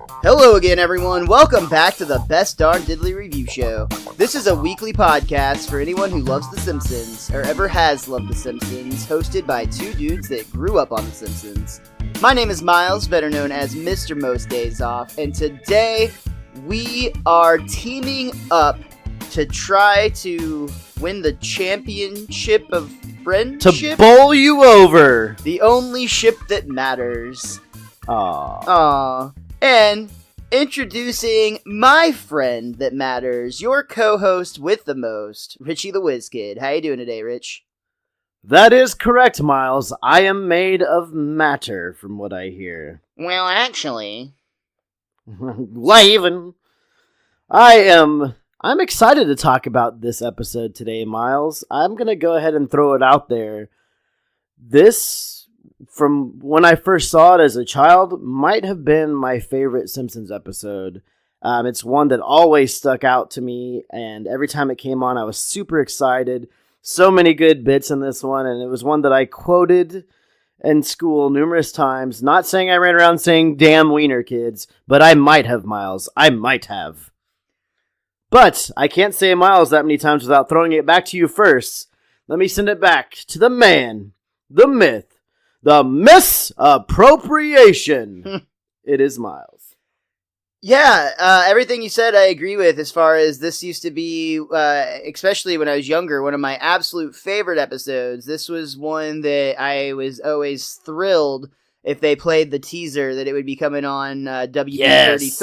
Hello again, everyone. Welcome back to the Best Darn Diddly Review Show. This is a weekly podcast for anyone who loves The Simpsons, or ever has loved The Simpsons, hosted by two dudes that grew up on The Simpsons. My name is Miles, better known as Mr. Most Days Off, and today we are teaming up to try to win the championship of friendship? To bowl you over! The only ship that matters. Aww. And introducing my friend that matters, your co-host with the most, Richie the Whiz Kid. How you doing today, Rich? That is correct, Miles. I am made of matter, from what I hear. Well, actually... Lavin. I'm excited to talk about this episode today, Miles. I'm gonna go ahead and throw it out there. This, from when I first saw it as a child, might have been my favorite Simpsons episode. It's one that always stuck out to me, and every time it came on, I was super excited. So many good bits in this one, and it was one that I quoted in school numerous times. Not saying I ran around saying, "Damn wiener kids," but I might have, Miles. I might have. But I can't say Miles that many times without throwing it back to you first. Let me send it back to the man, the myth, the misappropriation. It is Miles. Yeah, everything you said I agree with as far as this used to be, especially when I was younger, one of my absolute favorite episodes. This was one that I was always thrilled if they played the teaser that it would be coming on WB33. Yes.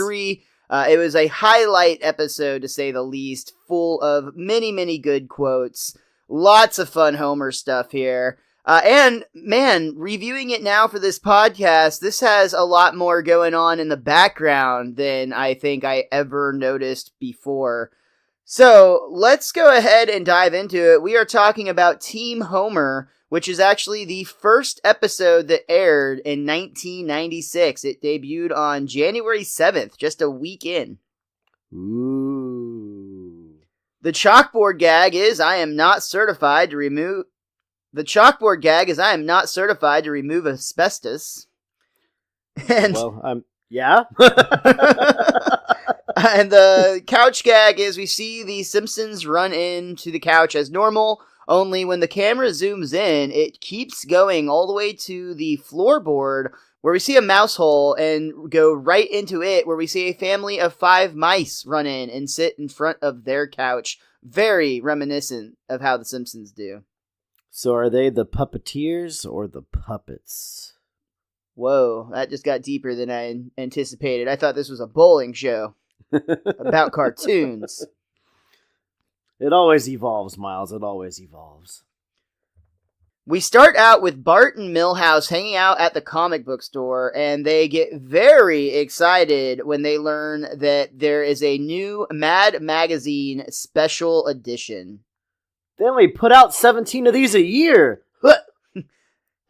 It was a highlight episode, to say the least, full of many, many good quotes. Lots of fun Homer stuff here. And, man, reviewing it now for this podcast, this has a lot more going on in the background than I think I ever noticed before. So, let's go ahead and dive into it. We are talking about Team Homer, which is actually the first episode that aired in 1996. It debuted on January 7th, just a week in. Ooh. The chalkboard gag is, I am not certified to remove asbestos. And yeah. And the couch gag is, we see the Simpsons run into the couch as normal. Only when the camera zooms in, it keeps going all the way to the floorboard where we see a mouse hole and go right into it where we see a family of 5 mice run in and sit in front of their couch. Very reminiscent of how the Simpsons do. So are they the puppeteers or the puppets? Whoa, that just got deeper than I anticipated. I thought this was a bowling show about cartoons. It always evolves, Miles. It always evolves. We start out with Bart and Milhouse hanging out at the comic book store, and they get very excited when they learn that there is a new Mad Magazine special edition. They only put out 17 of these a year.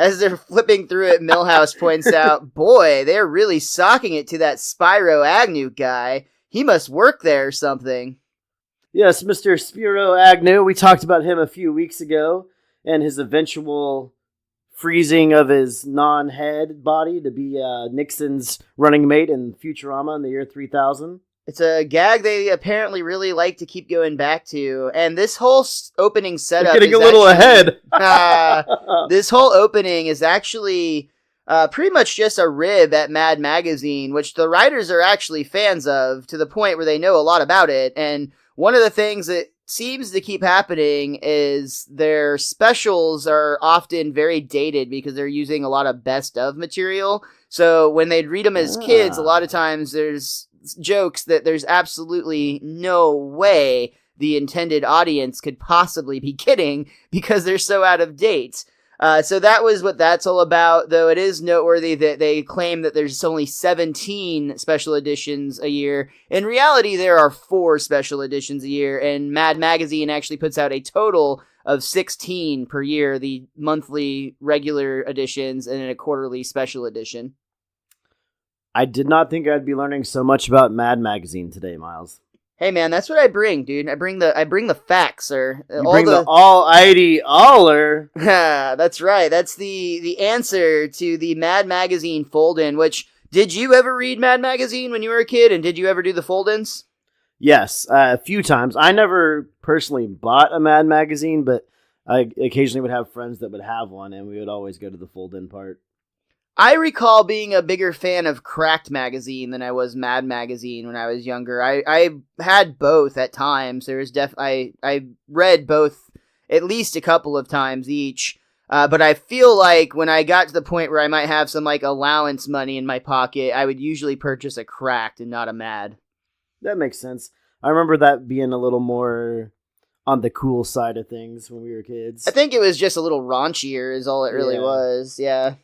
As they're flipping through it, Milhouse points out, boy, they're really socking it to that Spyro Agnew guy. He must work there or something. Yes, Mr. Spiro Agnew. We talked about him a few weeks ago and his eventual freezing of his non-head body to be Nixon's running mate in Futurama in the year 3000. It's a gag they apparently really like to keep going back to. And this whole opening setup You're getting a little ahead. This whole opening is actually pretty much just a rib at Mad Magazine, which the writers are actually fans of to the point where they know a lot about it. And one of the things that seems to keep happening is their specials are often very dated because they're using a lot of best of material. So when they'd read them as kids, a lot of times there's jokes that there's absolutely no way the intended audience could possibly be getting because they're so out of date. So that was what that's all about, though it is noteworthy that they claim that there's only 17 special editions a year. In reality, there are 4 special editions a year, and Mad Magazine actually puts out a total of 16 per year, the monthly regular editions and a quarterly special edition. I did not think I'd be learning so much about Mad Magazine today, Miles. Hey man, that's what I bring, dude. I bring the facts, sir. You bring the all-ID aller. That's right. That's the answer to the Mad Magazine fold-in, which Did you ever read Mad Magazine when you were a kid, and did you ever do the fold-ins? Yes, a few times. I never personally bought a Mad Magazine, but I occasionally would have friends that would have one, and we would always go to the fold-in part. I recall being a bigger fan of Cracked Magazine than I was Mad Magazine when I was younger. I had both at times. There was I read both at least a couple of times each. But I feel like when I got to the point where I might have some like allowance money in my pocket, I would usually purchase a Cracked and not a Mad. That makes sense. I remember that being a little more on the cool side of things when we were kids. I think it was just a little raunchier is all it really was. Yeah.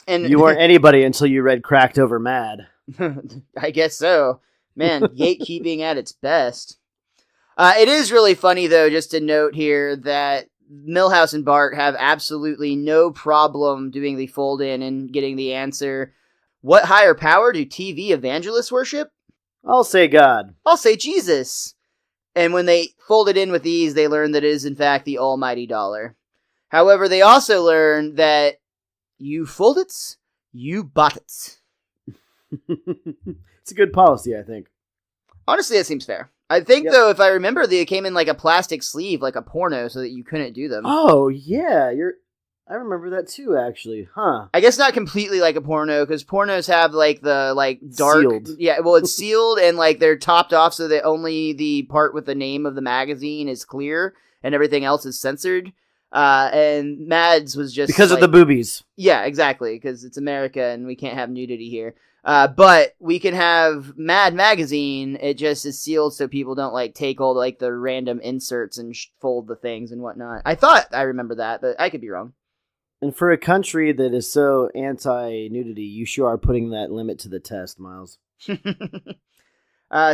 And you weren't anybody until you read Cracked over Mad. I guess so. Man, gatekeeping at its best. It is really funny, though, just to note here that Milhouse and Bart have absolutely no problem doing the fold-in and getting the answer. What higher power do TV evangelists worship? I'll say God. I'll say Jesus. And when they fold it in with these, they learn that it is, in fact, the almighty dollar. However, they also learn that you fold it, you bought it. It's a good policy, I think. Honestly, that seems fair. I think, though, if I remember, they came in like a plastic sleeve, like a porno, so that you couldn't do them. Oh, yeah. I remember that too, actually. Huh. I guess not completely like a porno, because pornos have like the dark... Sealed. Yeah, well, it's sealed, and like they're topped off so that only the part with the name of the magazine is clear, and everything else is censored. And Mads was just because of the boobies. Yeah, exactly, because it's America and we can't have nudity here. But we can have Mad Magazine. It just is sealed so people don't like take all like the random inserts and fold the things and whatnot. I thought I remember that, but I could be wrong. And for a country that is so anti-nudity, you sure are putting that limit to the test, Miles.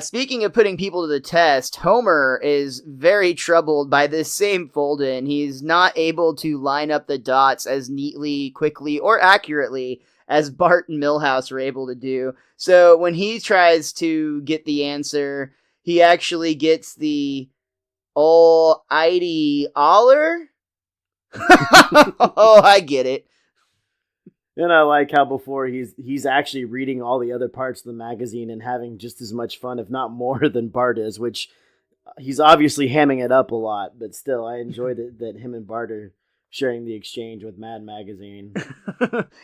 Speaking of putting people to the test, Homer is very troubled by this same fold-in. He's not able to line up the dots as neatly, quickly, or accurately as Bart and Milhouse were able to do. So when he tries to get the answer, he actually gets the almighty dollar. Oh, I get it. And I like how before he's actually reading all the other parts of the magazine and having just as much fun, if not more, than Bart is, which he's obviously hamming it up a lot, but still, I enjoy that him and Bart are sharing the exchange with Mad Magazine.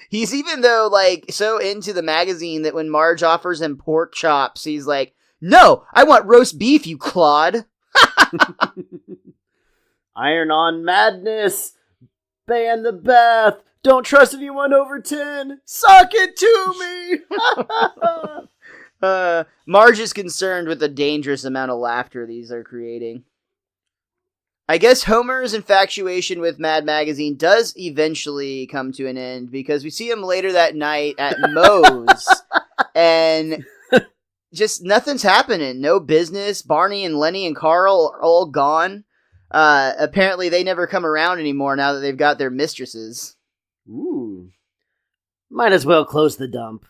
He's even, though, like, so into the magazine that when Marge offers him pork chops, he's like, "No, I want roast beef, you clod." Iron on madness! Ban the bath! Don't trust anyone over 10! Suck it to me! Marge is concerned with the dangerous amount of laughter these are creating. I guess Homer's infatuation with Mad Magazine does eventually come to an end, because we see him later that night at Moe's, and just nothing's happening. No business. Barney and Lenny and Carl are all gone. Apparently they never come around anymore now that they've got their mistresses. Ooh. Might as well close the dump.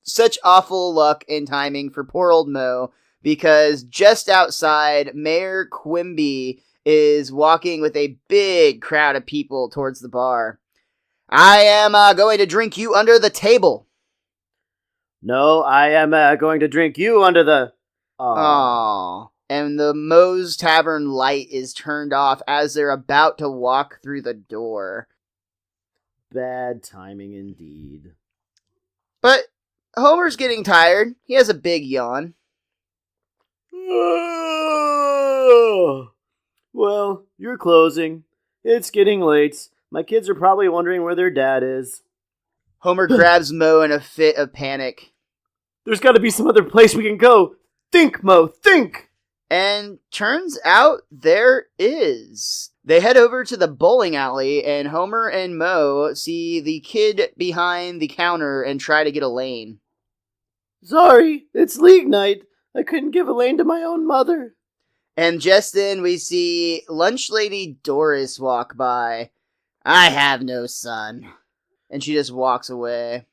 Such awful luck and timing for poor old Moe, because just outside, Mayor Quimby is walking with a big crowd of people towards the bar. "I am going to drink you under the table." "No, I am going to drink you under the..." Aww. And the Moe's Tavern light is turned off as they're about to walk through the door. Bad timing indeed. But Homer's getting tired. He has a big yawn. Well, you're closing. It's getting late. My kids are probably wondering where their dad is. Homer grabs Moe in a fit of panic. "There's got to be some other place we can go. Think, Moe, think!" And turns out there is. They head over to the bowling alley, and Homer and Moe see the kid behind the counter and try to get Elaine. "Sorry, it's league night. I couldn't give Elaine to my own mother." And just then we see lunch lady Doris walk by. "I have no son." And she just walks away.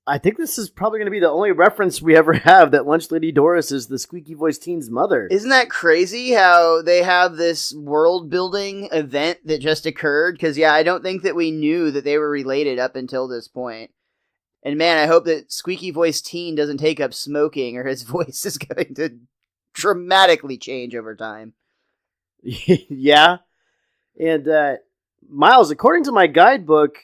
I think this is probably going to be the only reference we ever have that Lunch Lady Doris is the squeaky voiced teen's mother. Isn't that crazy how they have this world building event that just occurred? Because, yeah, I don't think that we knew that they were related up until this point. And man, I hope that squeaky voice teen doesn't take up smoking, or his voice is going to dramatically change over time. Yeah. And Miles, according to my guidebook,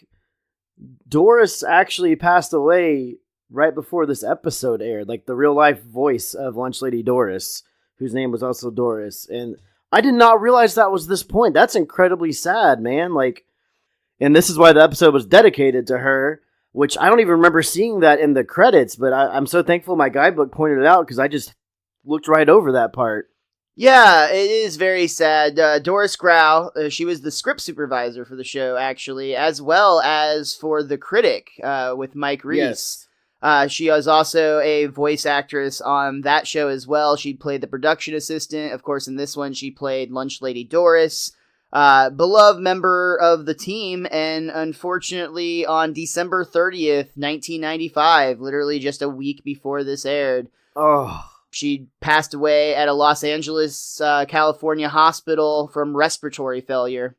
Doris actually passed away right before this episode aired, like the real life voice of Lunch Lady Doris, whose name was also Doris. And I did not realize that was this point. That's incredibly sad, man. Like, and this is why the episode was dedicated to her, which I don't even remember seeing that in the credits, but I'm so thankful my guidebook pointed it out because I just looked right over that part. Yeah, it is very sad. Doris Grau, she was the script supervisor for the show, actually, as well as for The Critic with Mike Reese. Yes. She was also a voice actress on that show as well. She played the production assistant. Of course, in this one, she played Lunch Lady Doris, beloved member of the team. And unfortunately, on December 30th, 1995, literally just a week before this aired, she passed away at a Los Angeles, California hospital from respiratory failure.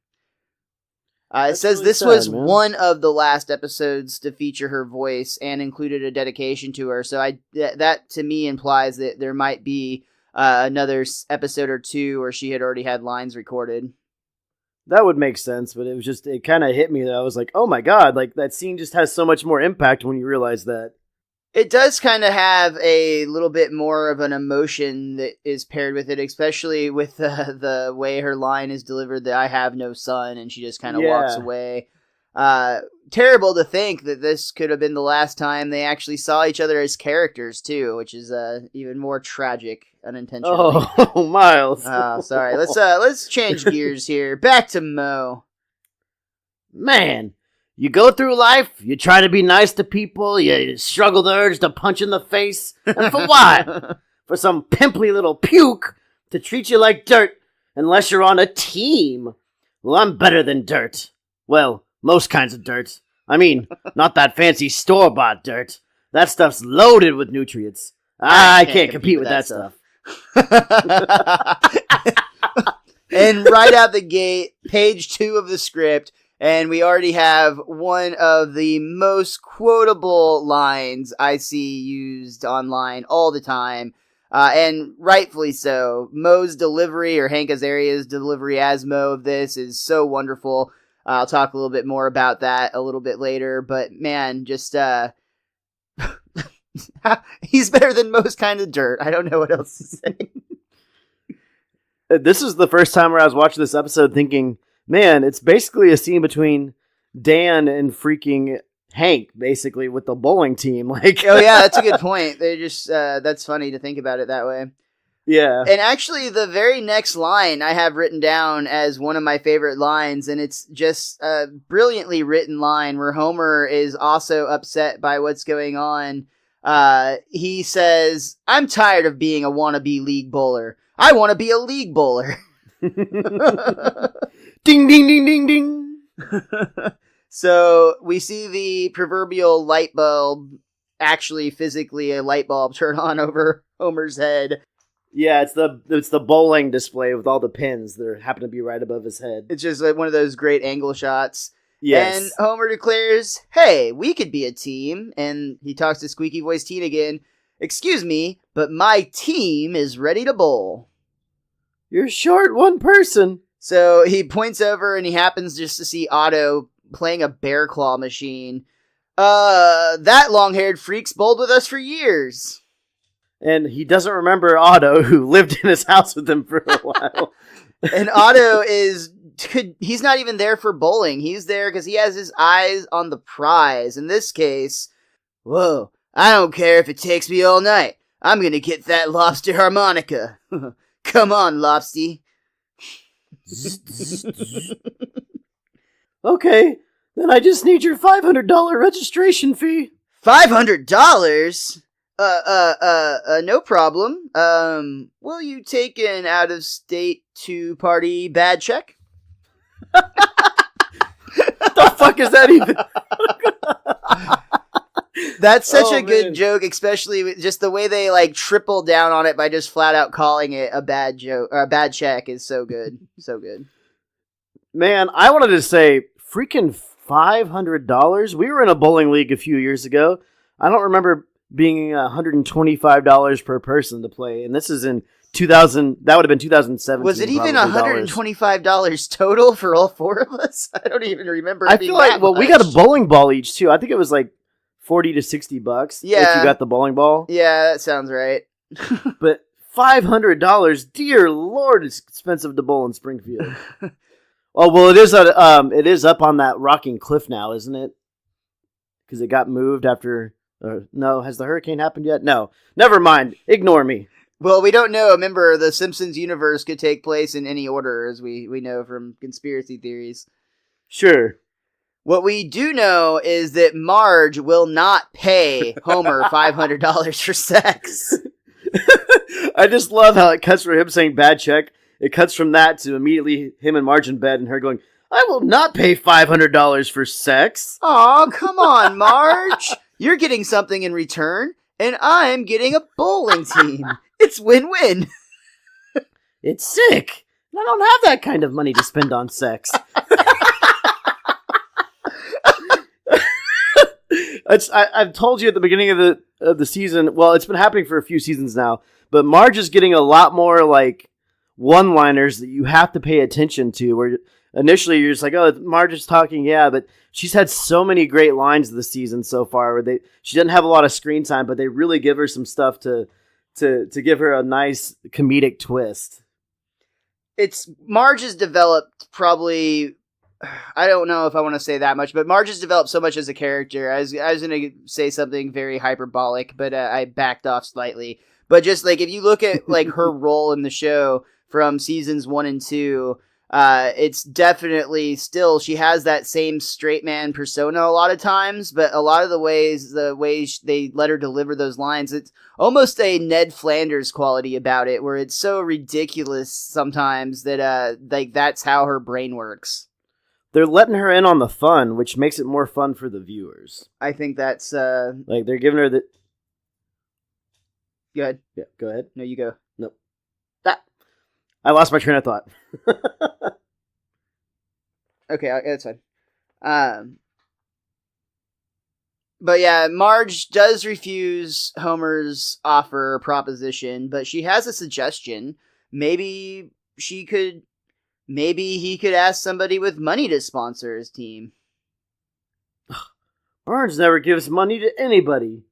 It says really this sad, was man. One of the last episodes to feature her voice and included a dedication to her. So that to me implies that there might be another episode or two where she had already had lines recorded. That would make sense, but it kind of hit me that I was like, oh my god, like that scene just has so much more impact when you realize that. It does kind of have a little bit more of an emotion that is paired with it, especially with the way her line is delivered, that I have no son, and she just kind of walks away. Terrible to think that this could have been the last time they actually saw each other as characters, too, which is even more tragic unintentionally. Oh, Miles. Oh, sorry. Let's change gears here. Back to Mo. Man. You go through life, you try to be nice to people, you struggle the urge to punch in the face, and for what? For some pimply little puke to treat you like dirt, unless you're on a team. Well, I'm better than dirt. Well, most kinds of dirt. I mean, not that fancy store-bought dirt. That stuff's loaded with nutrients. I can't compete with that stuff. And right out the gate, page 2 of the script, and we already have one of the most quotable lines I see used online all the time, and rightfully so. Mo's delivery, or Hank Azaria's delivery as Mo of this, is so wonderful. I'll talk a little bit more about that a little bit later, but man, just, he's better than most kinds of dirt. I don't know what else to say. This is the first time where I was watching this episode thinking, man, it's basically a scene between Dan and freaking Hank, basically, with the bowling team. Like, oh yeah, that's a good point. They just that's funny to think about it that way. Yeah. And actually, the very next line I have written down as one of my favorite lines, and it's just a brilliantly written line where Homer is also upset by what's going on. He says, "I'm tired of being a wannabe league bowler. I want to be a league bowler." Ding, ding, ding, ding, ding. So we see the proverbial light bulb, actually physically a light bulb, turn on over Homer's head. Yeah, it's the bowling display with all the pins that happen to be right above his head. It's just like one of those great angle shots. Yes. And Homer declares, "Hey, we could be a team." And he talks to Squeaky Voice Teen again. "Excuse me, but my team is ready to bowl." You're short one person. So he points over and he happens just to see Otto playing a bear claw machine. That long-haired freak's bowled with us for years. And he doesn't remember Otto, who lived in his house with him for a while. And Otto he's not even there for bowling. He's there because he has his eyes on the prize. In this case, whoa, I don't care if it takes me all night. I'm going to get that lobster harmonica. Come on, Lobsty. Okay, then I just need your $500 registration fee. $500? No problem. Will you take an out-of-state two-party bad check? What the fuck is that even? That's such a good joke, especially with just the way they like triple down on it by just flat out calling it a bad joke or a bad check is so good. So good. Man, I wanted to say freaking $500? We were in a bowling league a few years ago. I don't remember being $125 per person to play, and this is in 2000. That would have been 2017. Was it even $125 total for all four of us? I don't even remember. I feel like we got a bowling ball each too. I think it was like $40 to $60. Yeah, if you got the bowling ball. Yeah, that sounds right. But $500, dear Lord, it's expensive to bowl in Springfield. Oh well, it is up on that rocking cliff now, isn't it? Because it got moved after. No, has the hurricane happened yet? No, never mind. Ignore me. Well, we don't know. Remember, the Simpsons universe could take place in any order, as we know from conspiracy theories. Sure. What we do know is that Marge will not pay Homer $500 for sex. I just love how it cuts from him saying bad check. It cuts from that to immediately him and Marge in bed and her going, I will not pay $500 for sex. Aw, come on, Marge. You're getting something in return, and I'm getting a bowling team. It's win-win. It's sick. I don't have that kind of money to spend on sex. I've told you at the beginning of the season, well, it's been happening for a few seasons now, but Marge is getting a lot more like one-liners that you have to pay attention to, where initially you're just like, oh, Marge is talking, yeah, but she's had so many great lines this season so far where she doesn't have a lot of screen time, but they really give her some stuff to give her a nice comedic twist. Marge has developed probably, I don't know if I want to say that much, but Marge has developed so much as a character. I was going to say something very hyperbolic, but I backed off slightly. But just like if you look at like her role in the show from seasons 1 and 2, it's definitely still, she has that same straight man persona a lot of times, but a lot of the ways they let her deliver those lines, it's almost a Ned Flanders quality about it, where it's so ridiculous sometimes that like that's how her brain works. They're letting her in on the fun, which makes it more fun for the viewers. I think that's like they're giving her the. Go ahead. Yeah, go ahead. No, you go. Nope. I lost my train of thought. Okay, that's fine. But yeah, Marge does refuse Homer's offer or proposition, but she has a suggestion. Maybe he could ask somebody with money to sponsor his team. Marge never gives money to anybody.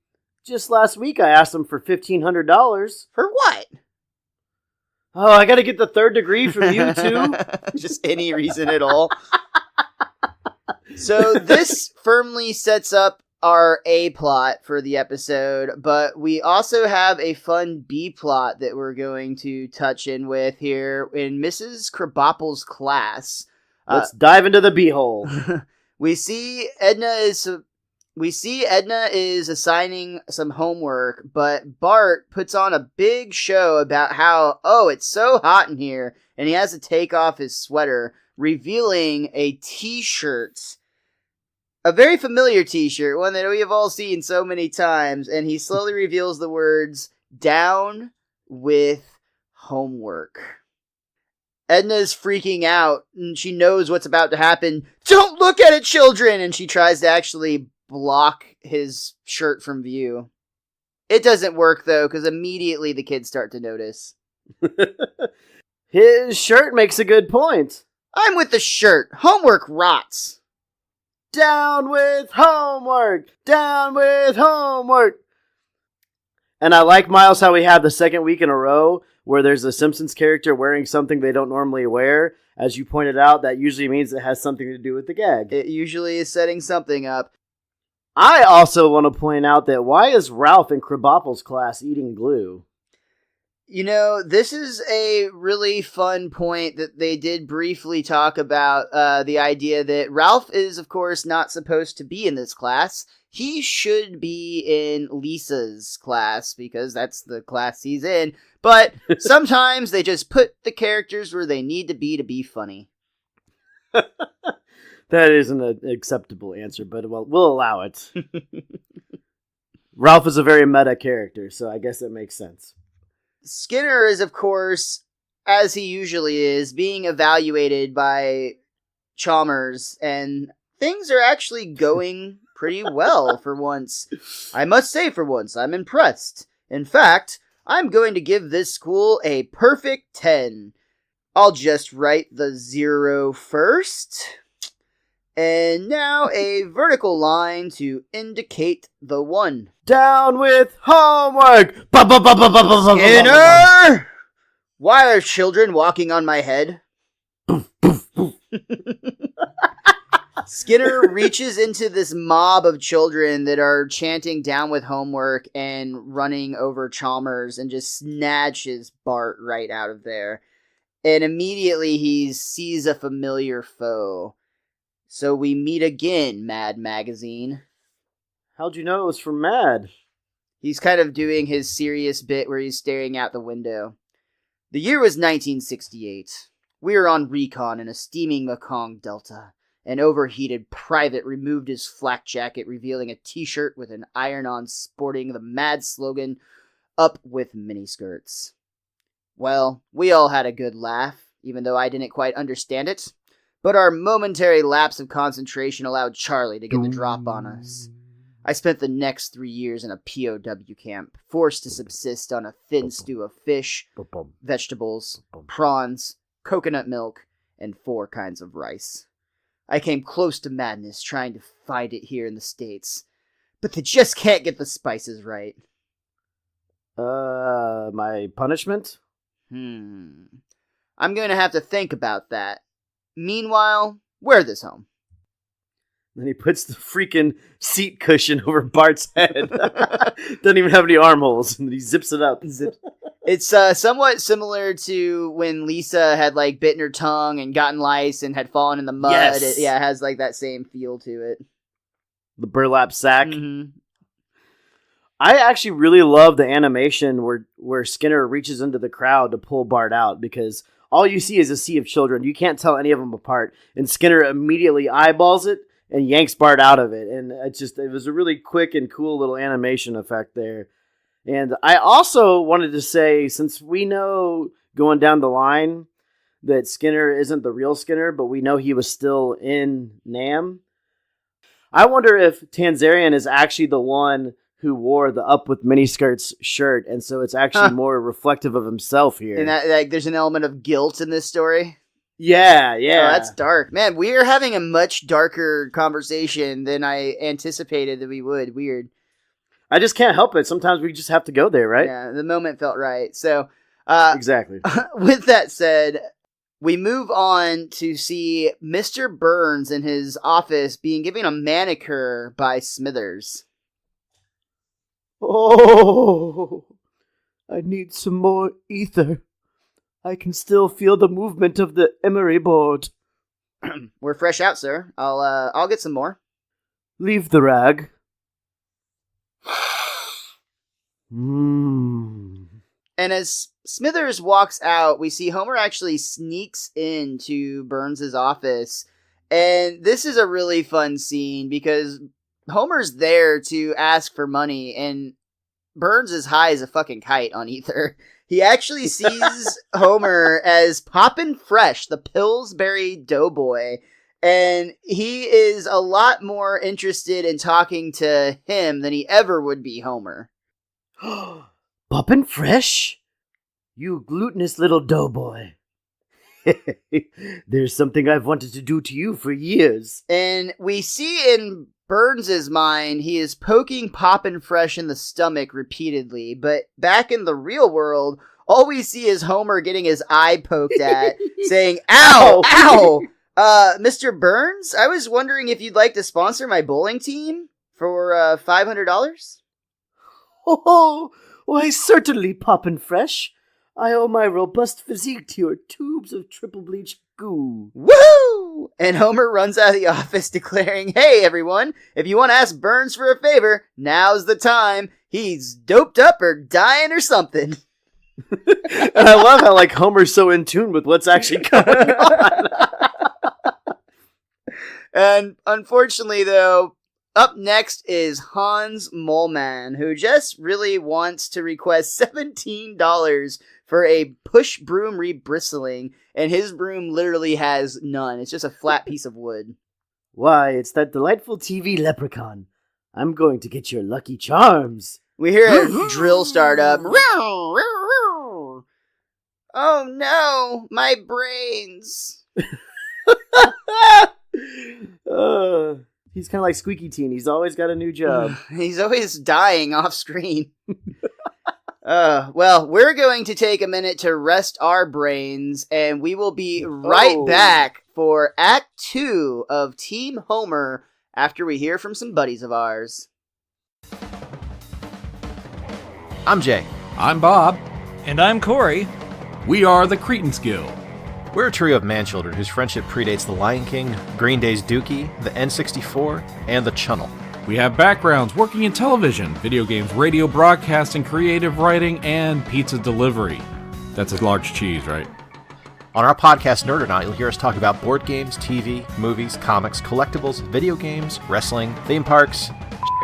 Just last week I asked him for $1,500. For what? Oh, I gotta get the third degree from you too? Just any reason at all. So this firmly sets up our A plot for the episode, but we also have a fun B plot that we're going to touch in with here in Mrs. Krabappel's class. Let's dive into the B-hole. We see Edna is assigning some homework, but Bart puts on a big show about how, it's so hot in here, and he has to take off his sweater, revealing a t-shirt. A very familiar t-shirt, one that we have all seen so many times, and he slowly reveals the words, "Down with homework." Edna's freaking out, and she knows what's about to happen. "Don't look at it, children!" And she tries to actually block his shirt from view. It doesn't work, though, because immediately the kids start to notice. His shirt makes a good point. I'm with the shirt. Homework rots. Down with homework! Down with homework! And I like, Miles, how we have the second week in a row where there's a Simpsons character wearing something they don't normally wear. As you pointed out, that usually means it has something to do with the gag. It usually is setting something up. I also want to point out that why is Ralph in Krabappel's class eating glue? You know, this is a really fun point that they did briefly talk about, the idea that Ralph is, of course, not supposed to be in this class. He should be in Lisa's class, because that's the class he's in. But sometimes they just put the characters where they need to be funny. That isn't an acceptable answer, but we'll allow it. Ralph is a very meta character, so I guess it makes sense. Skinner is, of course, as he usually is, being evaluated by Chalmers, and things are actually going pretty well for once. I must say for once, I'm impressed. In fact, I'm going to give this school a perfect 10. I'll just write the 0 first. And now a vertical line to indicate the 1. Down with homework! Skinner! Why are children walking on my head? Skinner reaches into this mob of children that are chanting down with homework and running over Chalmers and just snatches Bart right out of there. And immediately he sees a familiar foe. So we meet again, Mad Magazine. How'd you know it was from Mad? He's kind of doing his serious bit where he's staring out the window. The year was 1968. We were on recon in a steaming Mekong Delta. An overheated private removed his flak jacket, revealing a t-shirt with an iron-on sporting the Mad slogan, "Up with miniskirts." Well, we all had a good laugh, even though I didn't quite understand it. But our momentary lapse of concentration allowed Charlie to get the drop on us. I spent the next 3 years in a POW camp, forced to subsist on a thin stew of fish, vegetables, prawns, coconut milk, and 4 kinds of rice. I came close to madness trying to find it here in the States, but they just can't get the spices right. My punishment? I'm going to have to think about that. Meanwhile, wear this home. Then he puts the freaking seat cushion over Bart's head. Doesn't even have any armholes, and he zips it up. It's somewhat similar to when Lisa had bitten her tongue and gotten lice and had fallen in the mud. Yes. It has that same feel to it. The burlap sack. Mm-hmm. I actually really love the animation where Skinner reaches into the crowd to pull Bart out, because all you see is a sea of children. You can't tell any of them apart. And Skinner immediately eyeballs it and yanks Bart out of it. And it was a really quick and cool little animation effect there. And I also wanted to say, since we know going down the line that Skinner isn't the real Skinner, but we know he was still in Nam, I wonder if Tanzarian is actually the one who wore the Up with Miniskirts shirt, and so it's actually more reflective of himself here. And that, there's an element of guilt in this story. Yeah. Oh, that's dark. Man, we are having a much darker conversation than I anticipated that we would. Weird. I just can't help it. Sometimes we just have to go there, right? Yeah, the moment felt right. So, exactly. With that said, we move on to see Mr. Burns in his office being given a manicure by Smithers. Oh, I need some more ether. I can still feel the movement of the emery board. We're fresh out, sir. I'll get some more. Leave the rag. And as Smithers walks out, we see Homer actually sneaks into Burns' office. And this is a really fun scene because Homer's there to ask for money, and Burns is high as a fucking kite on ether. He actually sees Homer as Poppin' Fresh, the Pillsbury Doughboy, and he is a lot more interested in talking to him than he ever would be Homer. Poppin' Fresh? You glutinous little doughboy. There's something I've wanted to do to you for years. And we see in Burns' mind, he is poking Poppin' Fresh in the stomach repeatedly, but back in the real world, all we see is Homer getting his eye poked at, saying, "Ow! Ow! Mr. Burns, I was wondering if you'd like to sponsor my bowling team for $500? Oh, why certainly, Poppin' Fresh. I owe my robust physique to your tubes of triple bleach goo. Woohoo! And Homer runs out of the office declaring, "Hey everyone, if you want to ask Burns for a favor, now's the time. He's doped up or dying or something." And I love how Homer's so in tune with what's actually going on. And unfortunately though, up next is Hans Moleman, who just really wants to request $17 for a push broom rebristling, and his broom literally has none. It's just a flat piece of wood. Why, it's that delightful TV leprechaun. I'm going to get your lucky charms. We hear a drill start up. Oh no, my brains. He's kind of like Squeaky Teen. He's always got a new job. He's always dying off screen. Well, we're going to take a minute to rest our brains, and we will be right back for Act 2 of Team Homer after we hear from some buddies of ours. I'm Jay. I'm Bob. And I'm Corey. We are the Cretans Guild. We're a trio of man-children whose friendship predates The Lion King, Green Day's Dookie, the N64, and the Chunnel. We have backgrounds working in television, video games, radio broadcasting, creative writing, and pizza delivery. That's a large cheese, right? On our podcast, Nerd or Not, you'll hear us talk about board games, TV, movies, comics, collectibles, video games, wrestling, theme parks.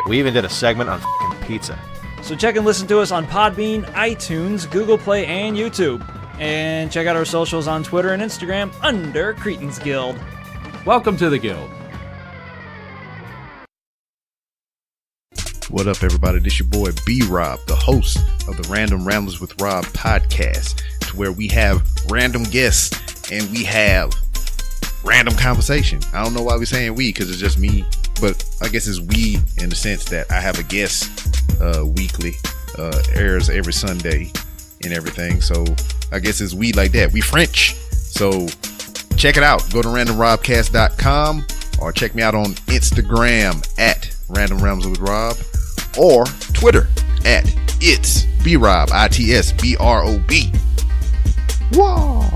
We even did a segment on f***ing pizza. So check and listen to us on Podbean, iTunes, Google Play, and YouTube. And check out our socials on Twitter and Instagram under Cretans Guild. Welcome to the Guild. What up, everybody? This your boy B-Rob, the host of the Random Ramblers with Rob podcast, to where we have random guests and we have random conversation. I don't know why we're saying we, because it's just me, but I guess it's we in the sense that I have a guest weekly, airs every Sunday and everything. So I guess it's we like that. We French. So check it out. Go to randomrobcast.com or check me out on Instagram at Random Ramblers with Rob, or Twitter at It's B-Rob, ITSBROB. Whoa!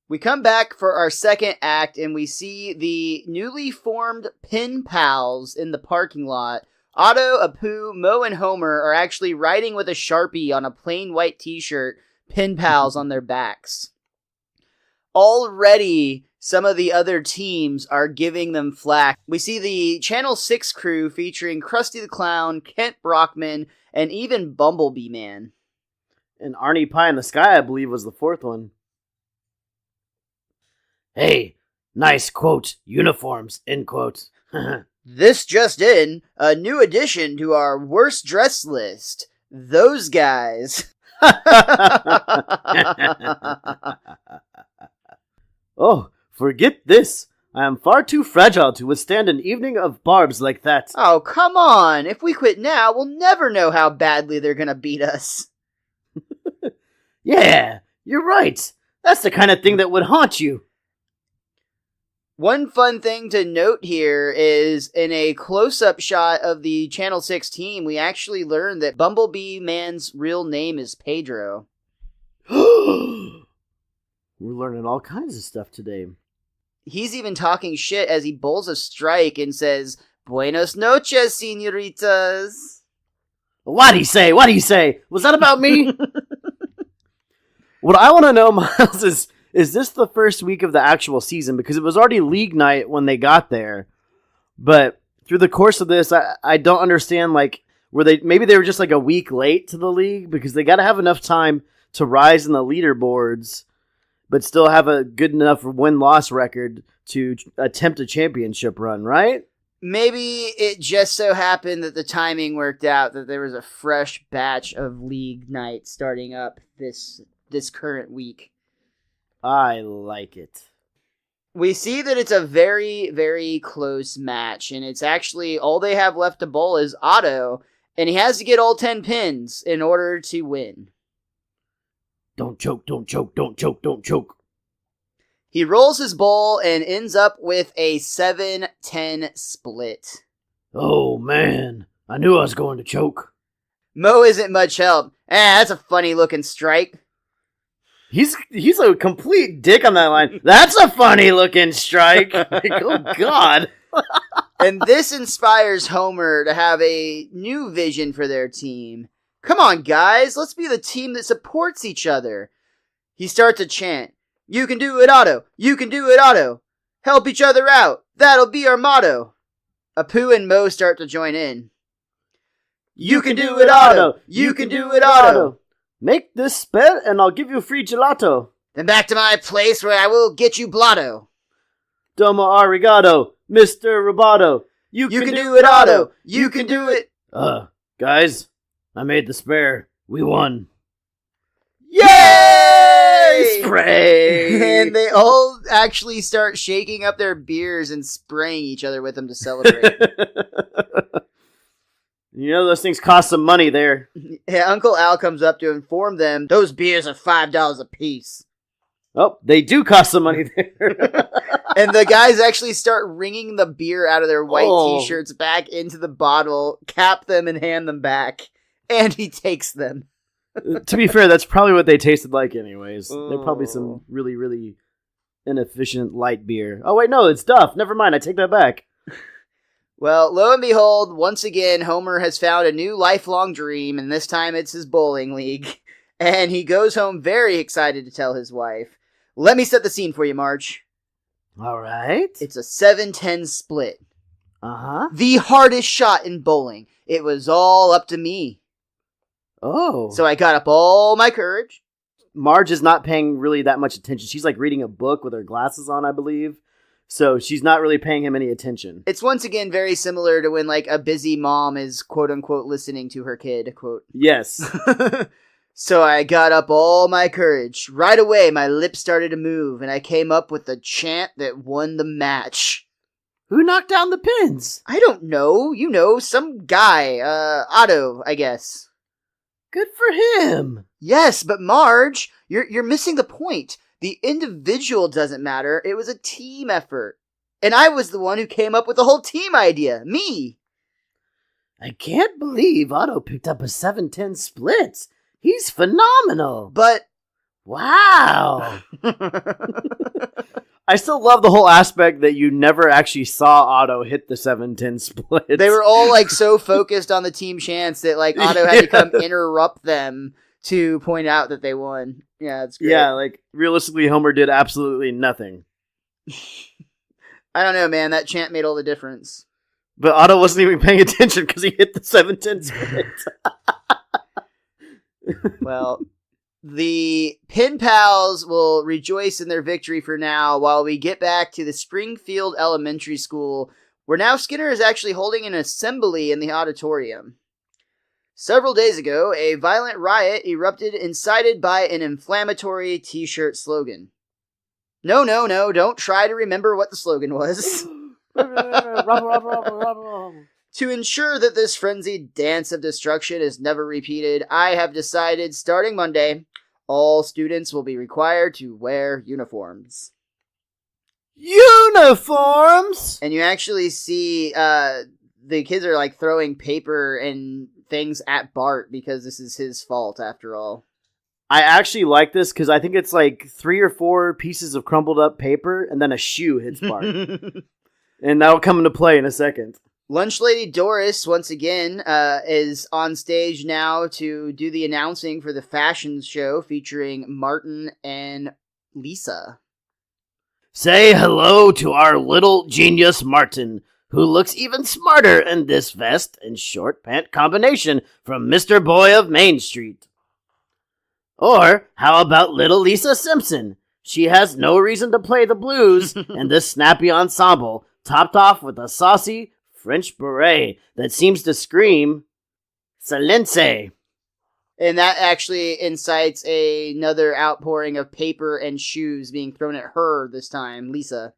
We come back for our second act, and we see the newly formed Pen Pals in the parking lot. Otto, Apu, Mo, and Homer are actually writing with a Sharpie on a plain white t-shirt, Pen Pals on their backs. Already, some of the other teams are giving them flack. We see the Channel 6 crew featuring Krusty the Clown, Kent Brockman, and even Bumblebee Man. And Arnie Pie in the Sky, I believe, was the fourth one. Hey, nice quote, uniforms, end quote. This just in, a new addition to our worst dress list. Those guys. Oh, forget this. I am far too fragile to withstand an evening of barbs like that. Oh, come on. If we quit now, we'll never know how badly they're gonna beat us. Yeah, you're right. That's the kind of thing that would haunt you. One fun thing to note here is in a close-up shot of the Channel 6 team, we actually learned that Bumblebee Man's real name is Pedro. We're learning all kinds of stuff today. He's even talking shit as he bowls a strike and says, "Buenos noches, señoritas." What'd he say? What'd he say? Was that about me? What I want to know, Miles, is this the first week of the actual season? Because it was already league night when they got there. But through the course of this, I don't understand, like, maybe they were just like a week late to the league, because they got to have enough time to rise in the leaderboards, but still have a good enough win-loss record to attempt a championship run, right? Maybe it just so happened that the timing worked out, that there was a fresh batch of league night starting up this current week. I like it. We see that it's a very, very close match, and it's actually all they have left to bowl is Otto, and he has to get all 10 pins in order to win. Don't choke, don't choke, don't choke, don't choke. He rolls his bowl and ends up with a 7-10 split. Oh, man. I knew I was going to choke. Mo isn't much help. That's a funny-looking strike. He's a complete dick on that line. That's a funny-looking strike. Like, oh, God. And this inspires Homer to have a new vision for their team. Come on, guys. Let's be the team that supports each other. He starts to chant, "You can do it, Otto. You can do it, Otto. Help each other out. That'll be our motto." Apu and Mo start to join in. "You can do it, Otto. You can do it, Otto. Make this spell and I'll give you free gelato. Then back to my place where I will get you blotto. Domo arigato, Mr. Roboto. You can do it, Otto. You can do it. Guys, I made the spare. We won. Yay! Spray! And they all actually start shaking up their beers and spraying each other with them to celebrate. You know those things cost some money there. Yeah, Uncle Al comes up to inform them those beers are $5 a piece. Oh, they do cost some money there. And the guys actually start wringing the beer out of their white t-shirts back into the bottle, cap them, and hand them back. And he takes them. To be fair, that's probably what they tasted like anyways. They're probably some really, really inefficient light beer. Oh, wait, no, it's Duff. Never mind, I take that back. Well, lo and behold, once again, Homer has found a new lifelong dream, and this time it's his bowling league. And he goes home very excited to tell his wife. Let me set the scene for you, Marge. All right. It's a 7-10 split. Uh-huh. The hardest shot in bowling. It was all up to me. Oh. So I got up all my courage. Marge is not paying really that much attention. She's like reading a book with her glasses on, I believe. So she's not really paying him any attention. It's once again very similar to when like a busy mom is quote unquote listening to her kid, quote. Yes. So I got up all my courage. Right away, my lips started to move, and I came up with the chant that won the match. Who knocked down the pins? I don't know. You know, some guy. Otto, I guess. Good for him. Yes, but Marge, you're missing the point. The individual doesn't matter. It was a team effort. And I was the one who came up with the whole team idea. Me. I can't believe Otto picked up a 7-10 split. He's phenomenal. But... Wow. I still love the whole aspect that you never actually saw Otto hit the 7-10 split. They were all like so focused on the team chance that like Otto had to come interrupt them to point out that they won. Yeah, it's great. Yeah, like realistically, Homer did absolutely nothing. I don't know, man. That chant made all the difference. But Otto wasn't even paying attention because he hit the 7-10 split. Well, the Pin Pals will rejoice in their victory for now while we get back to the Springfield Elementary School, where now Skinner is actually holding an assembly in the auditorium. Several days ago, a violent riot erupted incited by an inflammatory t-shirt slogan. No, don't try to remember what the slogan was. To ensure that this frenzied dance of destruction is never repeated, I have decided, starting Monday, all students will be required to wear uniforms. Uniforms? And you actually see the kids are like throwing paper and things at Bart because this is his fault after all. I actually like this because I think it's like 3 or 4 pieces of crumpled up paper and then a shoe hits Bart. And that'll come into play in a second. Lunch Lady Doris, once again, is on stage now to do the announcing for the fashion show featuring Martin and Lisa. Say hello to our little genius Martin, who looks even smarter in this vest and short pant combination from Mr. Boy of Main Street. Or how about little Lisa Simpson? She has no reason to play the blues in this snappy ensemble, topped off with a saucy French beret that seems to scream, Silence! And that actually incites another outpouring of paper and shoes being thrown at her this time, Lisa.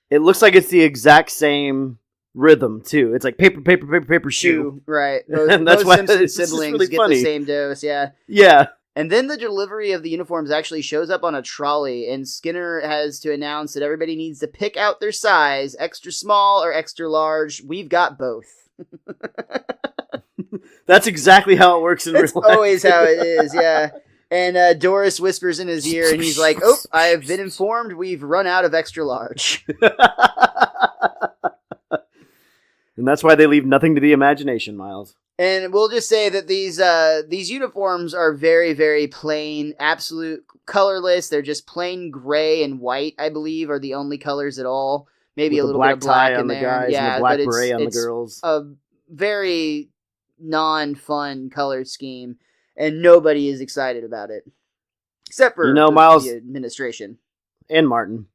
It looks like it's the exact same rhythm, too. It's like paper, paper, paper, paper, shoe. Right. And that's why Simpson it's just siblings really get funny. the same dose, yeah. Yeah. And then the delivery of the uniforms actually shows up on a trolley, and Skinner has to announce that everybody needs to pick out their size, extra small or extra large. We've got both. That's exactly how it works in real life. That's always how it is, yeah. And Doris whispers in his ear, and he's like, "Oh, I have been informed we've run out of extra large." And that's why they leave nothing to the imagination, Miles. And we'll just say that these uniforms are very, very plain, absolute colorless. They're just plain gray and white, I believe, are the only colors at all. Maybe with a little bit of black in on there. the guys yeah, and the black but beret on the it's girls. a very non-fun color scheme. and nobody is excited about it. Except for Miles the administration. And Martin.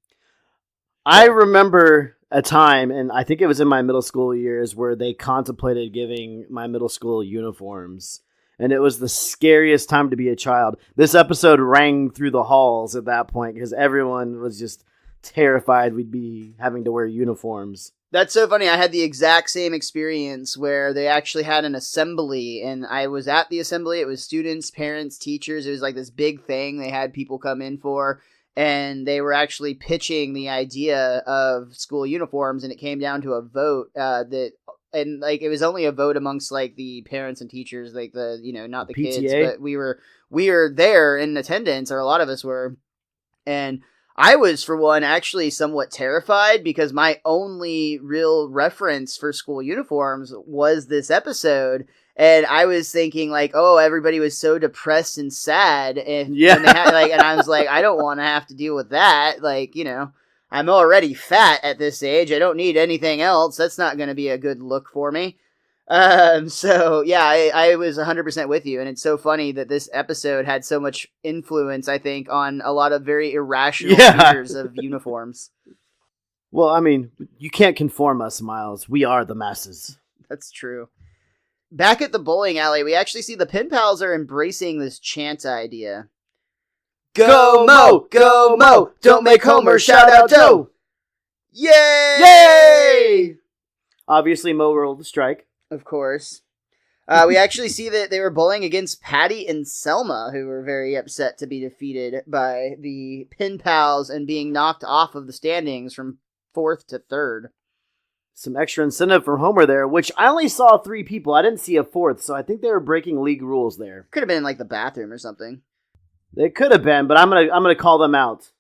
I remember a time, and I think it was in my middle school years, where they contemplated giving my middle school uniforms. And it was the scariest time to be a child. This episode rang through the halls at that point because everyone was just terrified we'd be having to wear uniforms. That's so funny. I had the exact same experience where they actually had an assembly, and I was at the assembly. It was students, parents, teachers. It was like this big thing they had people come in for, and they were actually pitching the idea of school uniforms, and it came down to a vote and like it was only a vote amongst like the parents and teachers, like the not the PTA? kids, but we were there in attendance, or a lot of us were, and I was, for one, actually somewhat terrified because my only real reference for school uniforms was this episode. And I was thinking like, oh, everybody was so depressed and sad. And, and I was like, I don't want to have to deal with that. Like, I'm already fat at this age. I don't need anything else. That's not going to be a good look for me. So yeah, I was 100% with you, and it's so funny that this episode had so much influence, I think, on a lot of very irrational fears of uniforms. Well, I mean, you can't conform us, Miles. We are the masses. That's true. Back at the bowling alley, we actually see the Pen Pals are embracing this chant idea. Go Mo! Go Mo! Don't make Homer, shout out Doe! Yay! Yay! Obviously, Mo rolled the strike. Of course. We actually see that they were bowling against Patty and Selma, who were very upset to be defeated by the Pen Pals and being knocked off of the standings from 4th to 3rd. Some extra incentive for Homer there, which I only saw 3 people. I didn't see a 4th, so I think they were breaking league rules there. Could have been in like the bathroom or something. They could have been, but I'm gonna call them out.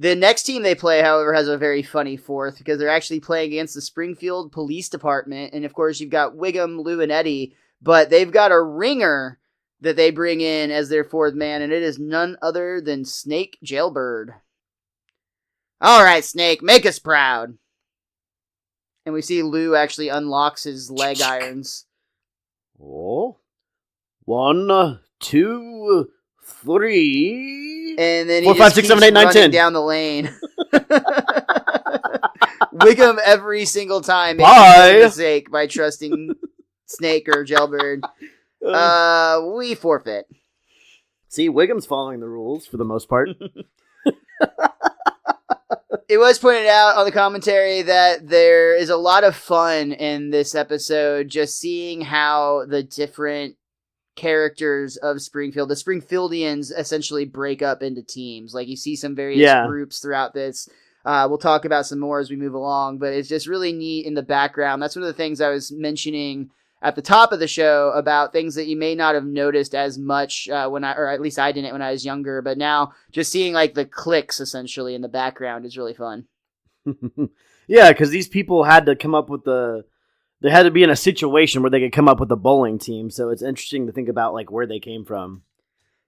The next team they play, however, has a very funny 4th because they're actually playing against the Springfield Police Department. And, of course, you've got Wiggum, Lou, and Eddie. But they've got a ringer that they bring in as their 4th man, and it is none other than Snake Jailbird. All right, Snake, make us proud. And we see Lou actually unlocks his leg irons. Oh. 1, 2, 3... And then 4, he 5, just 6, keeps 7, 8, 9, running 10 down the lane. Wiggum every single time makes a mistake by trusting Snake or Jailbird. We forfeit. See, Wiggum's following the rules for the most part. It was pointed out on the commentary that there is a lot of fun in this episode, just seeing how the different characters of Springfield, the Springfieldians, essentially break up into teams. Like you see some various groups throughout this. We'll talk about some more as we move along, but it's just really neat in the background. That's one of the things I was mentioning at the top of the show about things that you may not have noticed as much or at least I didn't when I was younger, but now just seeing like the cliques essentially in the background is really fun. Yeah, because these people had to come up with they had to be in a situation where they could come up with a bowling team, so it's interesting to think about like where they came from.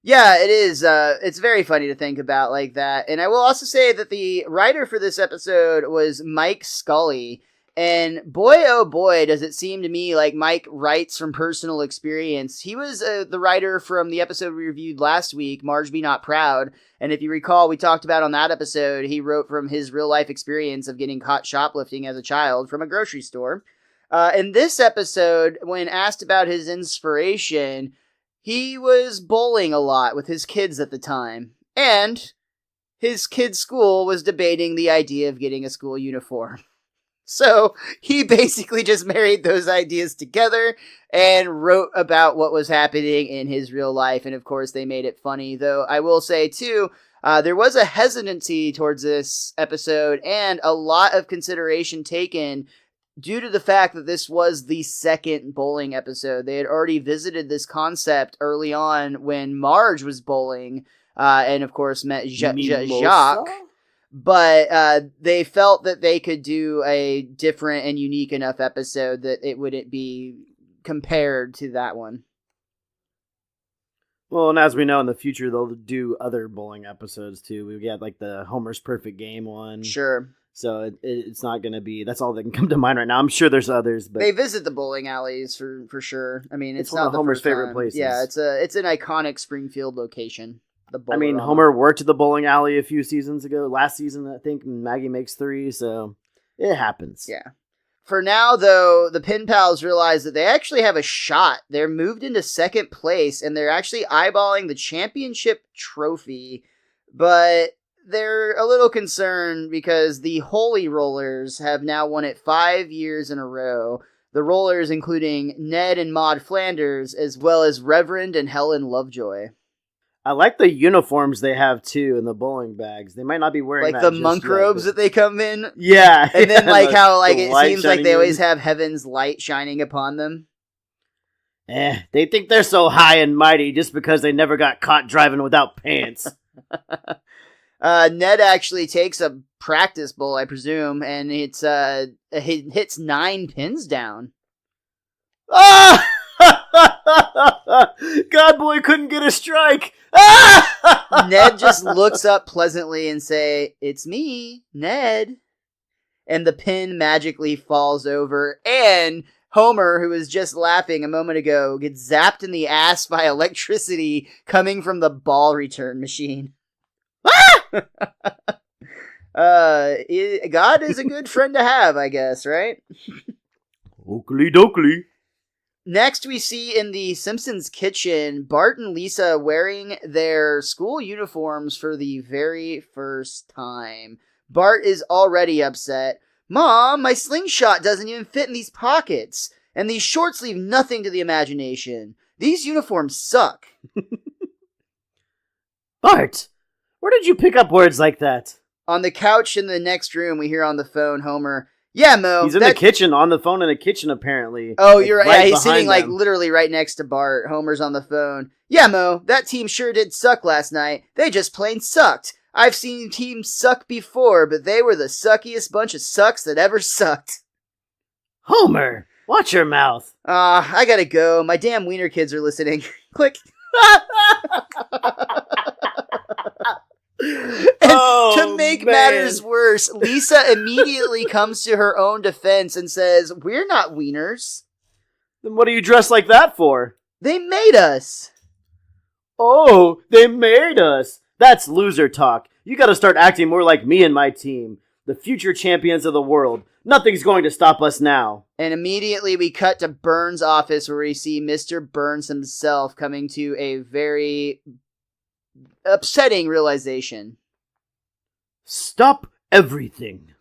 Yeah, it is. It's very funny to think about like that. And I will also say that the writer for this episode was Mike Scully. And boy, oh boy, does it seem to me like Mike writes from personal experience. He was the writer from the episode we reviewed last week, Marge Be Not Proud. And if you recall, we talked about on that episode, he wrote from his real life experience of getting caught shoplifting as a child from a grocery store. In this episode, when asked about his inspiration, he was bowling a lot with his kids at the time. And his kids' school was debating the idea of getting a school uniform. So he basically just married those ideas together and wrote about what was happening in his real life. And of course, they made it funny. Though I will say, too, there was a hesitancy towards this episode and a lot of consideration taken due to the fact that this was the second bowling episode. They had already visited this concept early on when Marge was bowling and, of course, met Jacques. But they felt that they could do a different and unique enough episode that it wouldn't be compared to that one. Well, and as we know in the future, they'll do other bowling episodes too. We got like the Homer's Perfect Game one. Sure. So it's not going to be. That's all that can come to mind right now. I'm sure there's others, but they visit the bowling alleys for sure. I mean, it's one not of the Homer's first favorite time. places. Yeah, it's an iconic Springfield location. I mean, Homer worked at the bowling alley a few seasons ago. Last season, I think, and Maggie makes 3, so it happens. Yeah. For now, though, the Pin Pals realize that they actually have a shot. They're moved into second place, and they're actually eyeballing the championship trophy, but they're a little concerned because the Holy Rollers have now won it 5 years in a row. The Rollers including Ned and Maud Flanders, as well as Reverend and Helen Lovejoy. I like the uniforms they have, too, in the bowling bags. They might not be wearing like that the monk robes that they come in. Yeah. And then like how like it seems like they in. always have heaven's light shining upon them. They think they're so high and mighty just because they never got caught driving without pants. Ned actually takes a practice bowl, I presume, and he hits 9 pins down. Ah! Godboy couldn't get a strike. Ned just looks up pleasantly and say, "It's me, Ned." And the pin magically falls over, and Homer, who was just laughing a moment ago, gets zapped in the ass by electricity coming from the ball return machine. God is a good friend to have, I guess, right? Oakley dokley. Next, we see in the Simpsons kitchen, Bart and Lisa wearing their school uniforms for the very first time. Bart is already upset. "Mom, my slingshot doesn't even fit in these pockets, and these shorts leave nothing to the imagination. These uniforms suck." Bart, where did you pick up words like that? On the couch in the next room, we hear on the phone Homer, "Yeah, Mo." He's in the kitchen, on the phone in the kitchen, apparently. Oh, you're right. Yeah, he's sitting them. literally right next to Bart. Homer's on the phone. "Yeah, Mo, that team sure did suck last night. They just plain sucked. I've seen teams suck before, but they were the suckiest bunch of sucks that ever sucked." Homer, watch your mouth. I gotta go. My damn wiener kids are listening. Click. To make matters worse, Lisa immediately comes to her own defense and says, "We're not wieners. Then what are you dressed like that for?" They made us." "Oh, they made us. That's loser talk. You gotta start acting more like me and my team. The future champions of the world. Nothing's going to stop us now." And immediately we cut to Burns' office where we see Mr. Burns himself coming to a very upsetting realization. "Stop everything.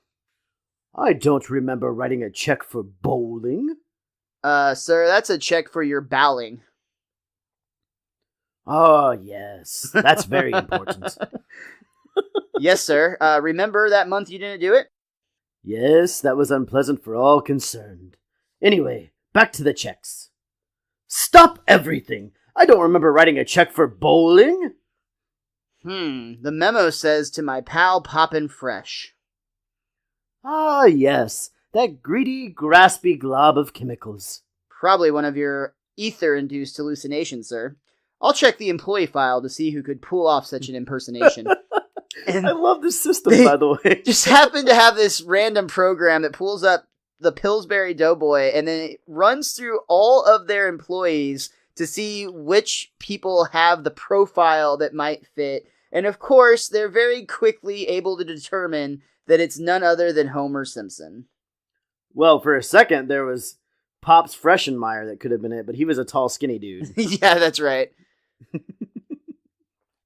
I don't remember writing a check for bowling." Sir, that's a check for your bowling." "Oh, yes. That's very important." "Yes, sir. Remember that month you didn't do it?" "Yes, that was unpleasant for all concerned. Anyway, back to the checks. Stop everything. I don't remember writing a check for bowling." The memo says to my pal Poppin' Fresh. "Ah, yes. That greedy, graspy glob of chemicals." "Probably one of your ether-induced hallucinations, sir. I'll check the employee file to see who could pull off such an impersonation." And I love this system, by the way. Just happen to have this random program that pulls up the Pillsbury Doughboy and then it runs through all of their employees to see which people have the profile that might fit. And of course, they're very quickly able to determine that it's none other than Homer Simpson. Well, for a second, there was Pops Freshenmeyer that could have been it, but he was a tall, skinny dude. Yeah, that's right.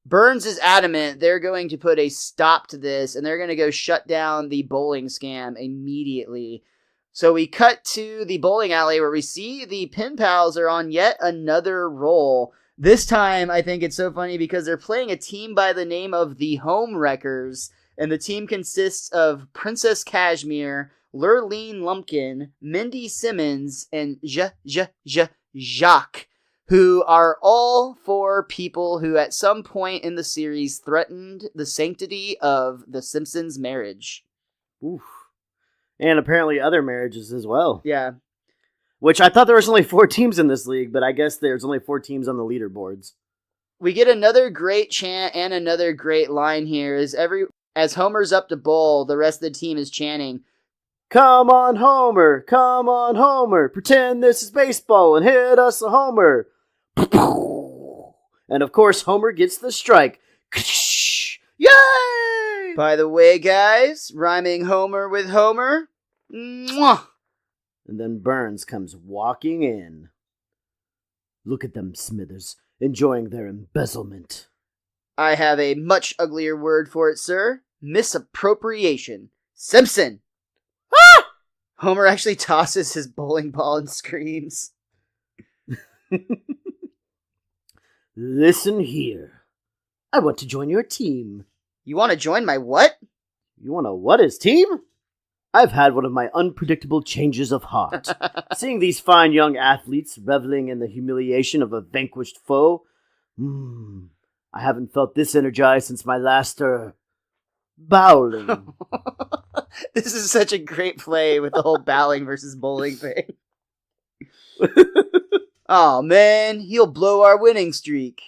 Burns is adamant they're going to put a stop to this, and they're going to go shut down the bowling scam immediately. So we cut to the bowling alley where we see the Pin Pals are on yet another roll. This time, I think it's so funny because they're playing a team by the name of the Home Wreckers, and the team consists of Princess Cashmere, Lurleen Lumpkin, Mindy Simmons, and Jacques, who are all 4 people who at some point in the series threatened the sanctity of the Simpsons' marriage. Oof. And apparently other marriages as well. Yeah. Which I thought there was only 4 teams in this league, but I guess there's only 4 teams on the leaderboards. We get another great chant and another great line here. As Homer's up to bowl, the rest of the team is chanting, Come on, Homer! Come on, Homer! Pretend this is baseball and hit us a homer! And of course, Homer gets the strike. Yay! By the way, guys, rhyming Homer with Homer. Mwah! And then Burns comes walking in. Look at them, Smithers, enjoying their embezzlement. I have a much uglier word for it, sir. Misappropriation. Simpson! Ah! Homer actually tosses his bowling ball and screams. Listen here. I want to join your team. You want to join my what? You want to what his team? I've had one of my unpredictable changes of heart. Seeing these fine young athletes reveling in the humiliation of a vanquished foe. I haven't felt this energized since my last, boweling. This is such a great play with the whole bowling versus bowling thing. Oh man, he'll blow our winning streak.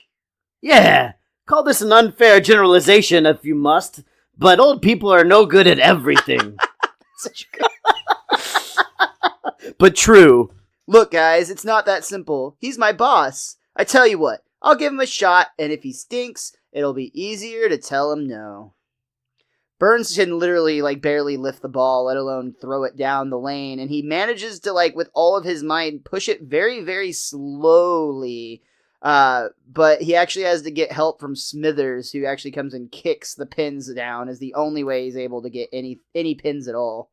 Yeah, call this an unfair generalization if you must, but old people are no good at everything. Such a good... But true. Look, guys, it's not that simple. He's my boss. I tell you what, I'll give him a shot, and if he stinks, it'll be easier to tell him no. Burns can literally, barely lift the ball, let alone throw it down the lane, and he manages to, with all of his might, push it very, very slowly. But he actually has to get help from Smithers, who actually comes and kicks the pins down, is the only way he's able to get any pins at all.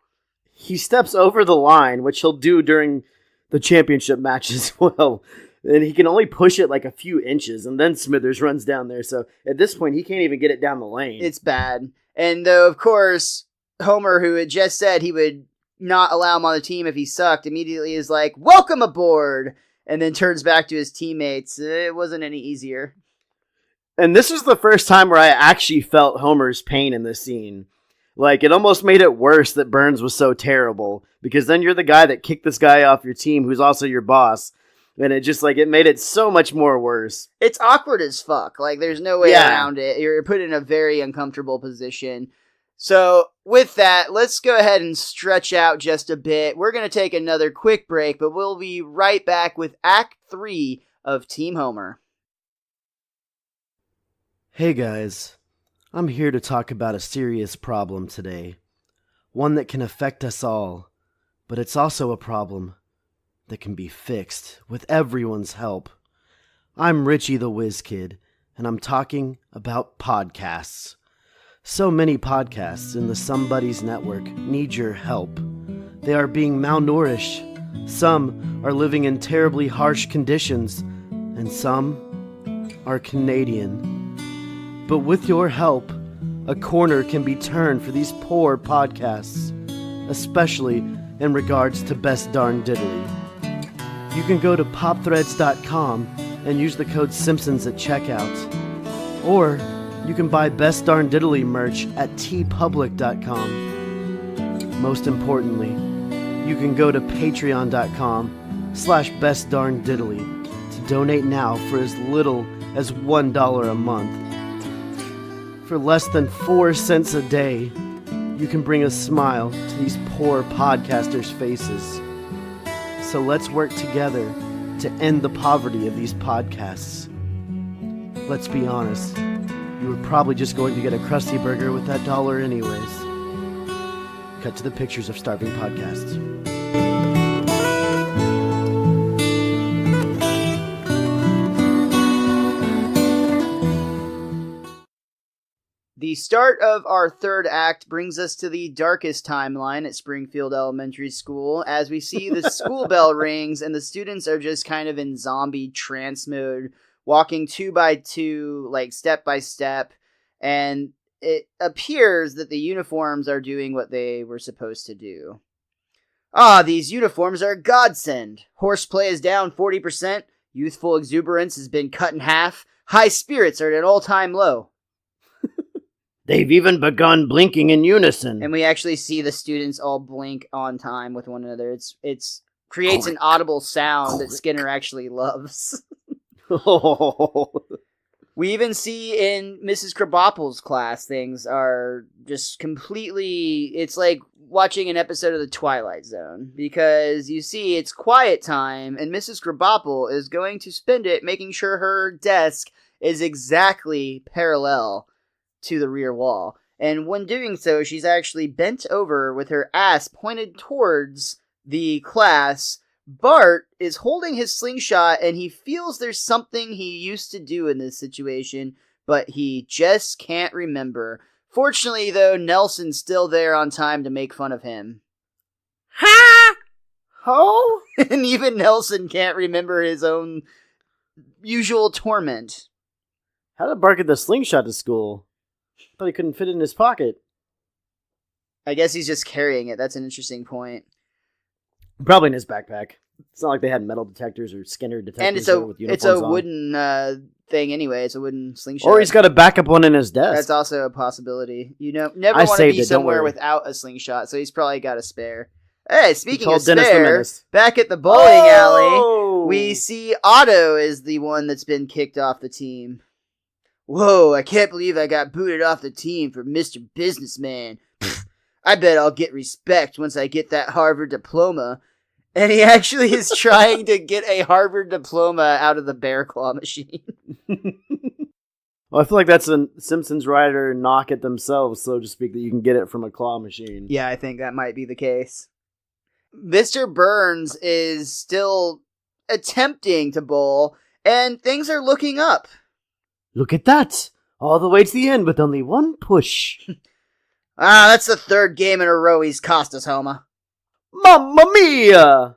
He steps over the line, which he'll do during the championship match as well. And he can only push it a few inches, and then Smithers runs down there. So at this point, he can't even get it down the lane. It's bad. And though, of course, Homer, who had just said he would not allow him on the team if he sucked, immediately is like, welcome aboard! And then turns back to his teammates. It wasn't any easier. And this was the first time where I actually felt Homer's pain in this scene. It almost made it worse that Burns was so terrible, because then you're the guy that kicked this guy off your team who's also your boss. And it just, it made it so much more worse. It's awkward as fuck. There's no way around it. You're put in a very uncomfortable position. So, with that, let's go ahead and stretch out just a bit. We're going to take another quick break, but we'll be right back with Act 3 of Team Homer. Hey guys, I'm here to talk about a serious problem today. One that can affect us all, but it's also a problem that can be fixed with everyone's help. I'm Richie the Whiz Kid, and I'm talking about podcasts. So many podcasts in the Somebody's Network need your help. They are being malnourished. Some are living in terribly harsh conditions, and some are Canadian. But with your help, a corner can be turned for these poor podcasts, especially in regards to Best Darn Diddly. You can go to popthreads.com and use the code Simpsons at checkout. Or you can buy Best Darn Diddly merch at tpublic.com. Most importantly, you can go to patreon.com/bestdarndiddly to donate now for as little as $1 a month. For less than 4 cents a day, you can bring a smile to these poor podcasters' faces. So let's work together to end the poverty of these podcasts. Let's be honest, you were probably just going to get a Krusty Burger with that $1 anyways. Cut to the pictures of starving podcasts. The start of our third act brings us to the darkest timeline at Springfield Elementary School, as we see the school bell rings and the students are just kind of in zombie trance mode, walking 2 by 2, step by step, and it appears that the uniforms are doing what they were supposed to do. These uniforms are a godsend. Horseplay is down 40%, youthful exuberance has been cut in half, high spirits are at an all-time low. They've even begun blinking in unison. And we actually see the students all blink on time with one another. It's creates an audible sound that Skinner actually loves. We even see in Mrs. Krabappel's class, things are just completely... It's like watching an episode of The Twilight Zone, because you see it's quiet time, and Mrs. Krabappel is going to spend it making sure her desk is exactly parallel to the rear wall. And when doing so, she's actually bent over with her ass pointed towards the class. Bart is holding his slingshot, and he feels there's something he used to do in this situation, but he just can't remember. Fortunately, though, Nelson's still there on time to make fun of him. Ha! Ho? And even Nelson can't remember his own usual torment. How did Bart get the slingshot to school? Thought he couldn't fit it in his pocket. I guess he's just carrying it. That's an interesting point. Probably in his backpack. It's not like they had metal detectors or Skinner detectors. And it's a wooden thing anyway. It's a wooden slingshot. Or he's got a backup one in his desk. That's also a possibility. You know, never want to be somewhere without a slingshot, so he's probably got a spare. Hey, speaking of spare, back at the bowling alley, we see Otto is the one that's been kicked off the team. Whoa, I can't believe I got booted off the team for Mr. Businessman. I bet I'll get respect once I get that Harvard diploma. And he actually is trying to get a Harvard diploma out of the bear claw machine. Well, I feel like that's a Simpsons writer knock at themselves, so to speak, that you can get it from a claw machine. Yeah, I think that might be the case. Mr. Burns is still attempting to bowl, and things are looking up. Look at that! All the way to the end with only one push. That's the third game in a row he's cost us, Homer. Mamma mia!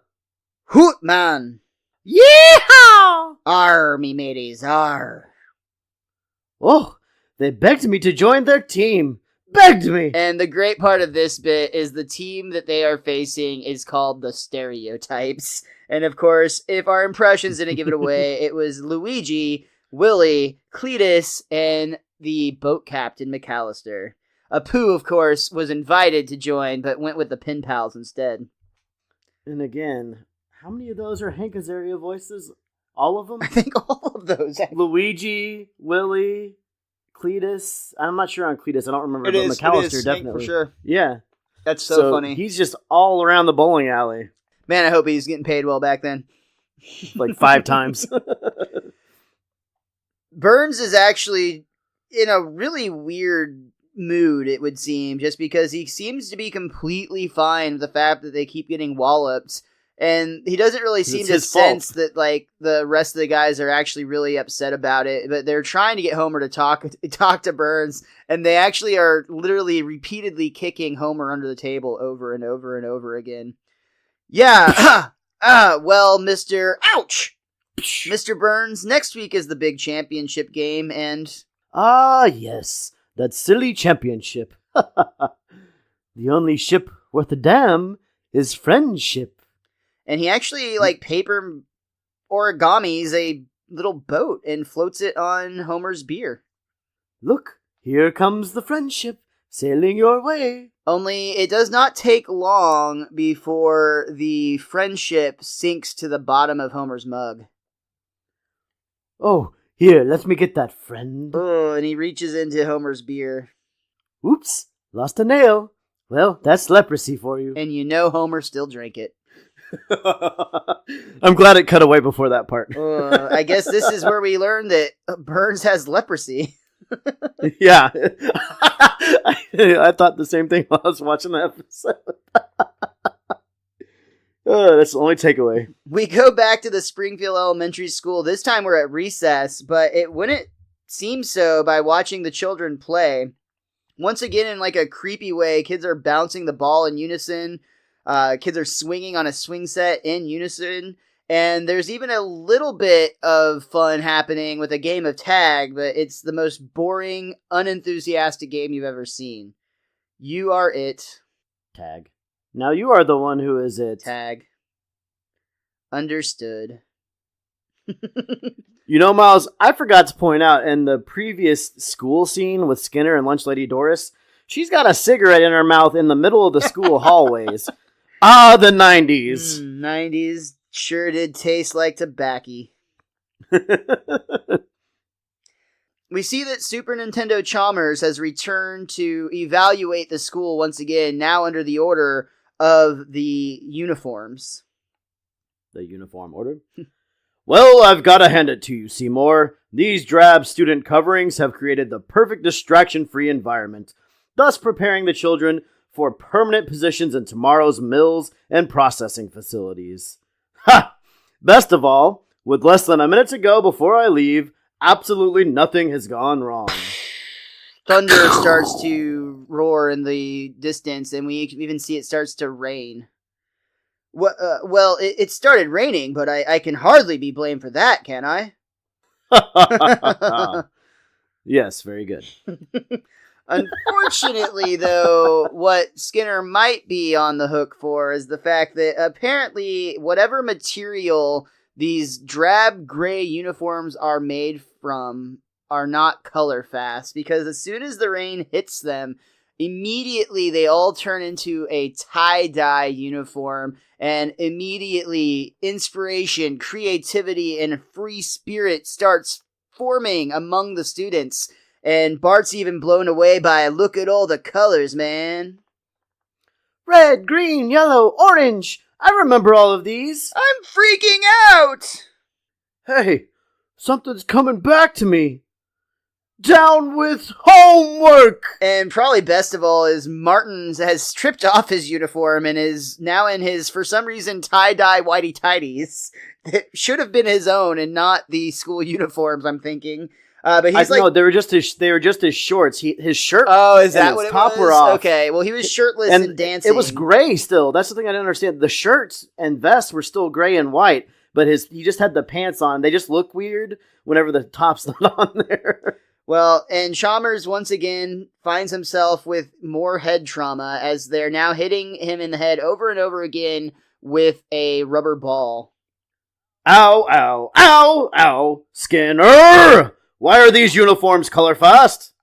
Hoot, man! Yeehaw! Arr, me mateys, arr. Oh, they begged me to join their team. Begged me! And the great part of this bit is the team that they are facing is called the Stereotypes. And of course, if our impressions didn't give it away, it was Luigi, Willie, Cletus, and the boat captain McAllister. Apu, of course, was invited to join, but went with the Pen Pals instead. And again, how many of those are Hank Azaria voices? All of them? I think all of those. Luigi, Willie, Cletus. I'm not sure on Cletus. I don't remember. But McAllister, definitely. Hank for sure. Yeah. That's so funny. He's just all around the bowling alley. Man, I hope he's getting paid well back then. Like 5 times. Burns is actually in a really weird mood, it would seem, just because he seems to be completely fine with the fact that they keep getting walloped, and he doesn't really seem to sense that like the rest of the guys are actually really upset about it, but they're trying to get Homer to talk to Burns, and they actually are literally repeatedly kicking Homer under the table over and over and over again. Yeah. Well, Mr. Burns, next week is the big championship game, and ah, yes, that silly championship. The only ship worth a damn is friendship. And he actually, paper origamis a little boat and floats it on Homer's beer. Look, here comes the friendship, sailing your way. Only it does not take long before the friendship sinks to the bottom of Homer's mug. Oh, here, let me get that, friend. Oh, and he reaches into Homer's beer. Oops, lost a nail. Well, that's leprosy for you. And you know Homer still drank it. I'm glad it cut away before that part. I guess this is where we learned that Burns has leprosy. Yeah. I thought the same thing while I was watching the episode. That's the only takeaway. We go back to the Springfield Elementary School. This time we're at recess, but it wouldn't seem so by watching the children play. Once again, in a creepy way, kids are bouncing the ball in unison. Kids are swinging on a swing set in unison. And there's even a little bit of fun happening with a game of tag, but it's the most boring, unenthusiastic game you've ever seen. You are it. Tag. Now you are the one who is it. Tag. Understood. You know, Miles, I forgot to point out in the previous school scene with Skinner and Lunch Lady Doris, she's got a cigarette in her mouth in the middle of the school hallways. Ah, the 90s. 90s sure did taste like tobacco. We see that Super Nintendo Chalmers has returned to evaluate the school once again, now under the order of the uniforms. The uniform order? Well, I've got to hand it to you, Seymour. These drab student coverings have created the perfect distraction-free environment, thus preparing the children for permanent positions in tomorrow's mills and processing facilities. Ha! Best of all, with less than a minute to go before I leave, absolutely nothing has gone wrong. Thunder starts to roar in the distance, and we even see it starts to rain. Well, it started raining, but I can hardly be blamed for that, can I? Yes, very good. Unfortunately, though, what Skinner might be on the hook for is the fact that apparently whatever material these drab gray uniforms are made from are not color fast, because as soon as the rain hits them, immediately they all turn into a tie-dye uniform, and immediately inspiration, creativity, and free spirit starts forming among the students. And Bart's even blown away by, look at all the colors, man. Red, green, yellow, orange. I remember all of these. I'm freaking out! Hey, something's coming back to me. Down with homework! And probably best of all is Martin has stripped off his uniform and is now in his, for some reason, tie-dye whitey-tighties. That should have been his own and not the school uniforms, I'm thinking. But he's no, they were just his shorts. His shirt. Oh, is that and what his it top was? were off. Okay, well, he was shirtless and dancing. It was gray still. That's the thing I didn't understand. The shirts and vests were still gray and white, but he just had the pants on. They just look weird whenever the top's not on there. Well, and Chalmers once again finds himself with more head trauma as they're now hitting him in the head over and over again with a rubber ball. Ow, ow, ow, ow, Skinner! Why are these uniforms color fast?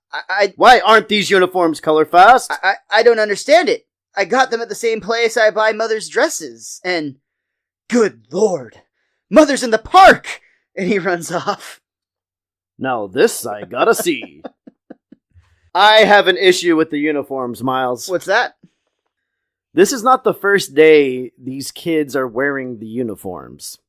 Why aren't these uniforms color fast? I don't understand it. I got them at the same place I buy Mother's dresses. And, good Lord, Mother's in the park! And he runs off. Now this I gotta see. I have an issue with the uniforms, Miles. What's that? This is not the first day these kids are wearing the uniforms.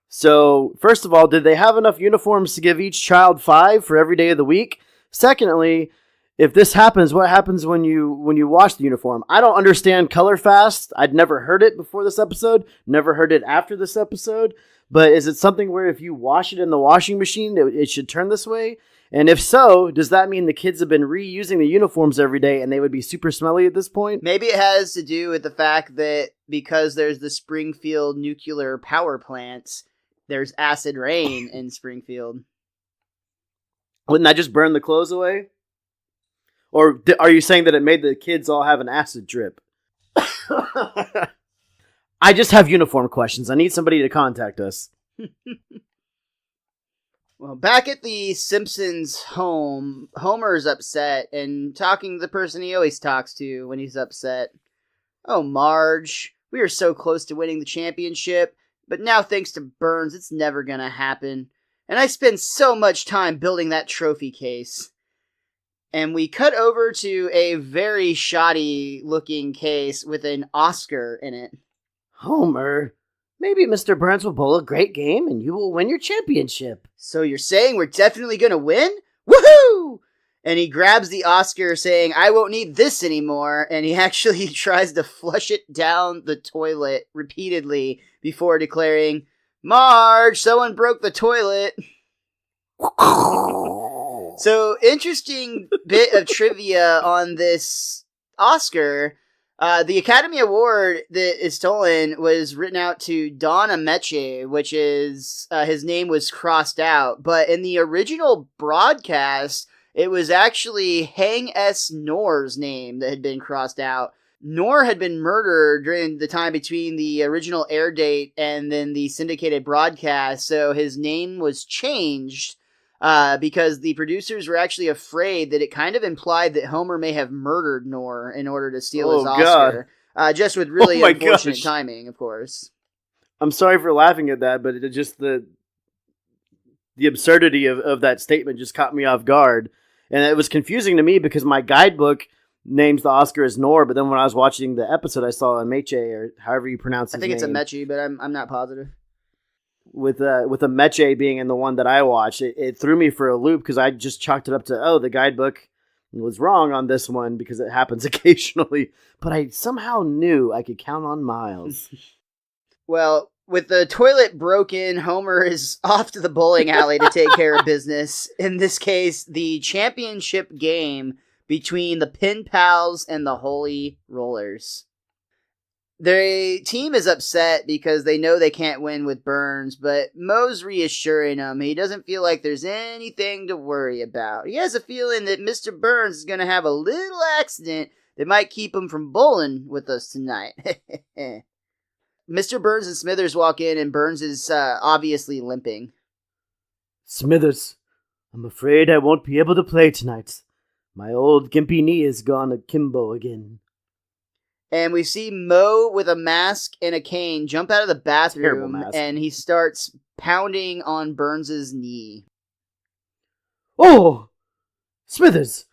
So, first of all, did they have enough uniforms to give each child 5 for every day of the week? Secondly, if this happens, what happens when you wash the uniform? I don't understand color fast. I'd never heard it before this episode, never heard it after this episode. But is it something where if you wash it in the washing machine, it should turn this way? And if so, does that mean the kids have been reusing the uniforms every day and they would be super smelly at this point? Maybe it has to do with the fact that because there's the Springfield nuclear power plants, there's acid rain in Springfield. Wouldn't that just burn the clothes away? Or are you saying that it made the kids all have an acid trip? I just have uniform questions. I need somebody to contact us. Well, back at the Simpsons' home, Homer's upset and talking to the person he always talks to when he's upset. Oh, Marge, we are so close to winning the championship, but now thanks to Burns, it's never gonna happen. And I spend so much time building that trophy case. And we cut over to a very shoddy-looking case with an Oscar in it. Homer, maybe Mr. Burns will bowl a great game and you will win your championship. So you're saying we're definitely gonna win? Woohoo! And he grabs the Oscar saying, I won't need this anymore, and he actually tries to flush it down the toilet repeatedly before declaring, Marge, someone broke the toilet. So, interesting bit of trivia on this Oscar. The Academy Award that is stolen was written out to Don Ameche, which is, his name was crossed out. But in the original broadcast, it was actually Hang S. Nor's name that had been crossed out. Nor had been murdered during the time between the original air date and then the syndicated broadcast, so his name was changed because the producers were actually afraid that it kind of implied that Homer may have murdered Nor in order to steal his Oscar. Just with really unfortunate timing, of course. I'm sorry for laughing at that, but it just the absurdity of that statement just caught me off guard. And it was confusing to me because my guidebook names the Oscar as Nor, but then when I was watching the episode, I saw Ameche, or however you pronounce his name. I think it's Ameche, but I'm not positive. With Ameche being in the one that I watched, it threw me for a loop because I just chalked it up to, the guidebook was wrong on this one because it happens occasionally. But I somehow knew I could count on Miles. Well, with the toilet broken, Homer is off to the bowling alley to take care of business. In this case, the championship game between the Pin Pals and the Holy Rollers. Their team is upset because they know they can't win with Burns, but Moe's reassuring them he doesn't feel like there's anything to worry about. He has a feeling that Mr. Burns is going to have a little accident that might keep him from bowling with us tonight. Mr. Burns and Smithers walk in, and Burns is obviously limping. Smithers, I'm afraid I won't be able to play tonight. My old gimpy knee is gone akimbo again. And we see Moe with a mask and a cane jump out of the bathroom, and he starts pounding on Burns' knee. Oh! Smithers,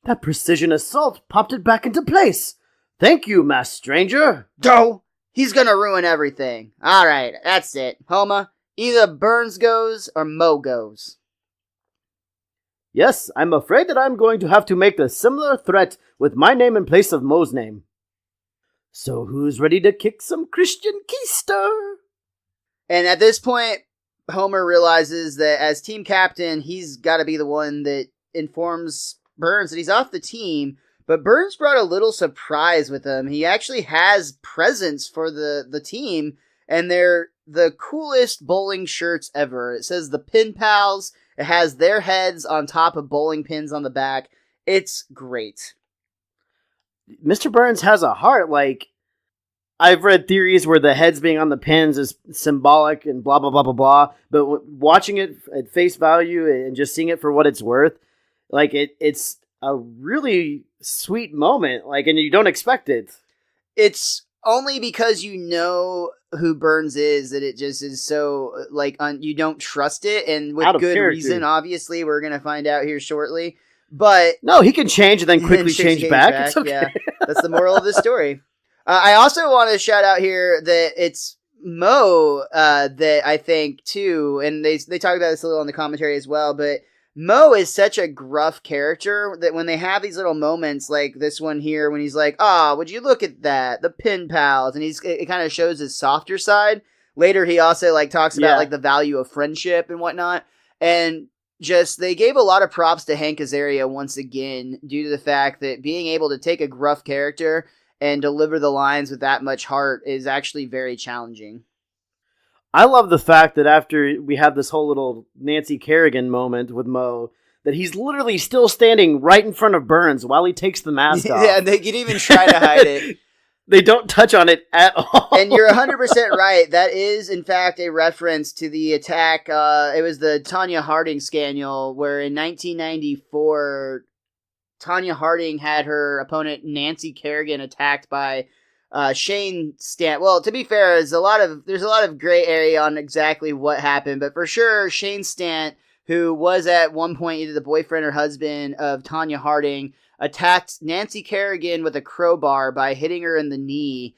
that precision assault popped it back into place. Thank you, masked stranger. Doe! He's gonna ruin everything. Alright, that's it. Homa, either Burns goes or Moe goes. Yes, I'm afraid that I'm going to have to make a similar threat with my name in place of Moe's name. So who's ready to kick some Christian keister? And at this point, Homer realizes that as team captain, he's got to be the one that informs Burns that he's off the team. But Burns brought a little surprise with him. He actually has presents for the team, and they're the coolest bowling shirts ever. It says the Pin Pals. It has their heads on top of bowling pins on the back. It's great. Mr. Burns has a heart. Like, I've read theories where the heads being on the pins is symbolic and blah, blah, blah, blah, blah. But watching it at face value and just seeing it for what it's worth, like, it's a really sweet moment. Like, and you don't expect it. It's only because you know who Burns is that it just is so, like, you don't trust it. And with good reason, obviously. We're going to find out here shortly. But no, he can change and then quickly change back. It's okay. Yeah, that's the moral of the story. I also want to shout out here that it's Moe that I think too, and they talk about this a little in the commentary as well. But Moe is such a gruff character that when they have these little moments like this one here, when he's like, would you look at that, the Pin Pals, and it kind of shows his softer side. Later, he also like talks about like the value of friendship and whatnot, and just they gave a lot of props to Hank Azaria once again due to the fact that being able to take a gruff character and deliver the lines with that much heart is actually very challenging. I love the fact that after we have this whole little Nancy Kerrigan moment with Moe, that he's literally still standing right in front of Burns while he takes the mask off. Yeah, they can even try to hide it. They don't touch on it at all. And you're 100% right. That is, in fact, a reference to the attack. It was the Tonya Harding scandal, where in 1994, Tonya Harding had her opponent Nancy Kerrigan attacked by Shane Stant. Well, to be fair, there's a lot of gray area on exactly what happened, but for sure, Shane Stant, who was at one point either the boyfriend or husband of Tonya Harding, attacked Nancy Kerrigan with a crowbar by hitting her in the knee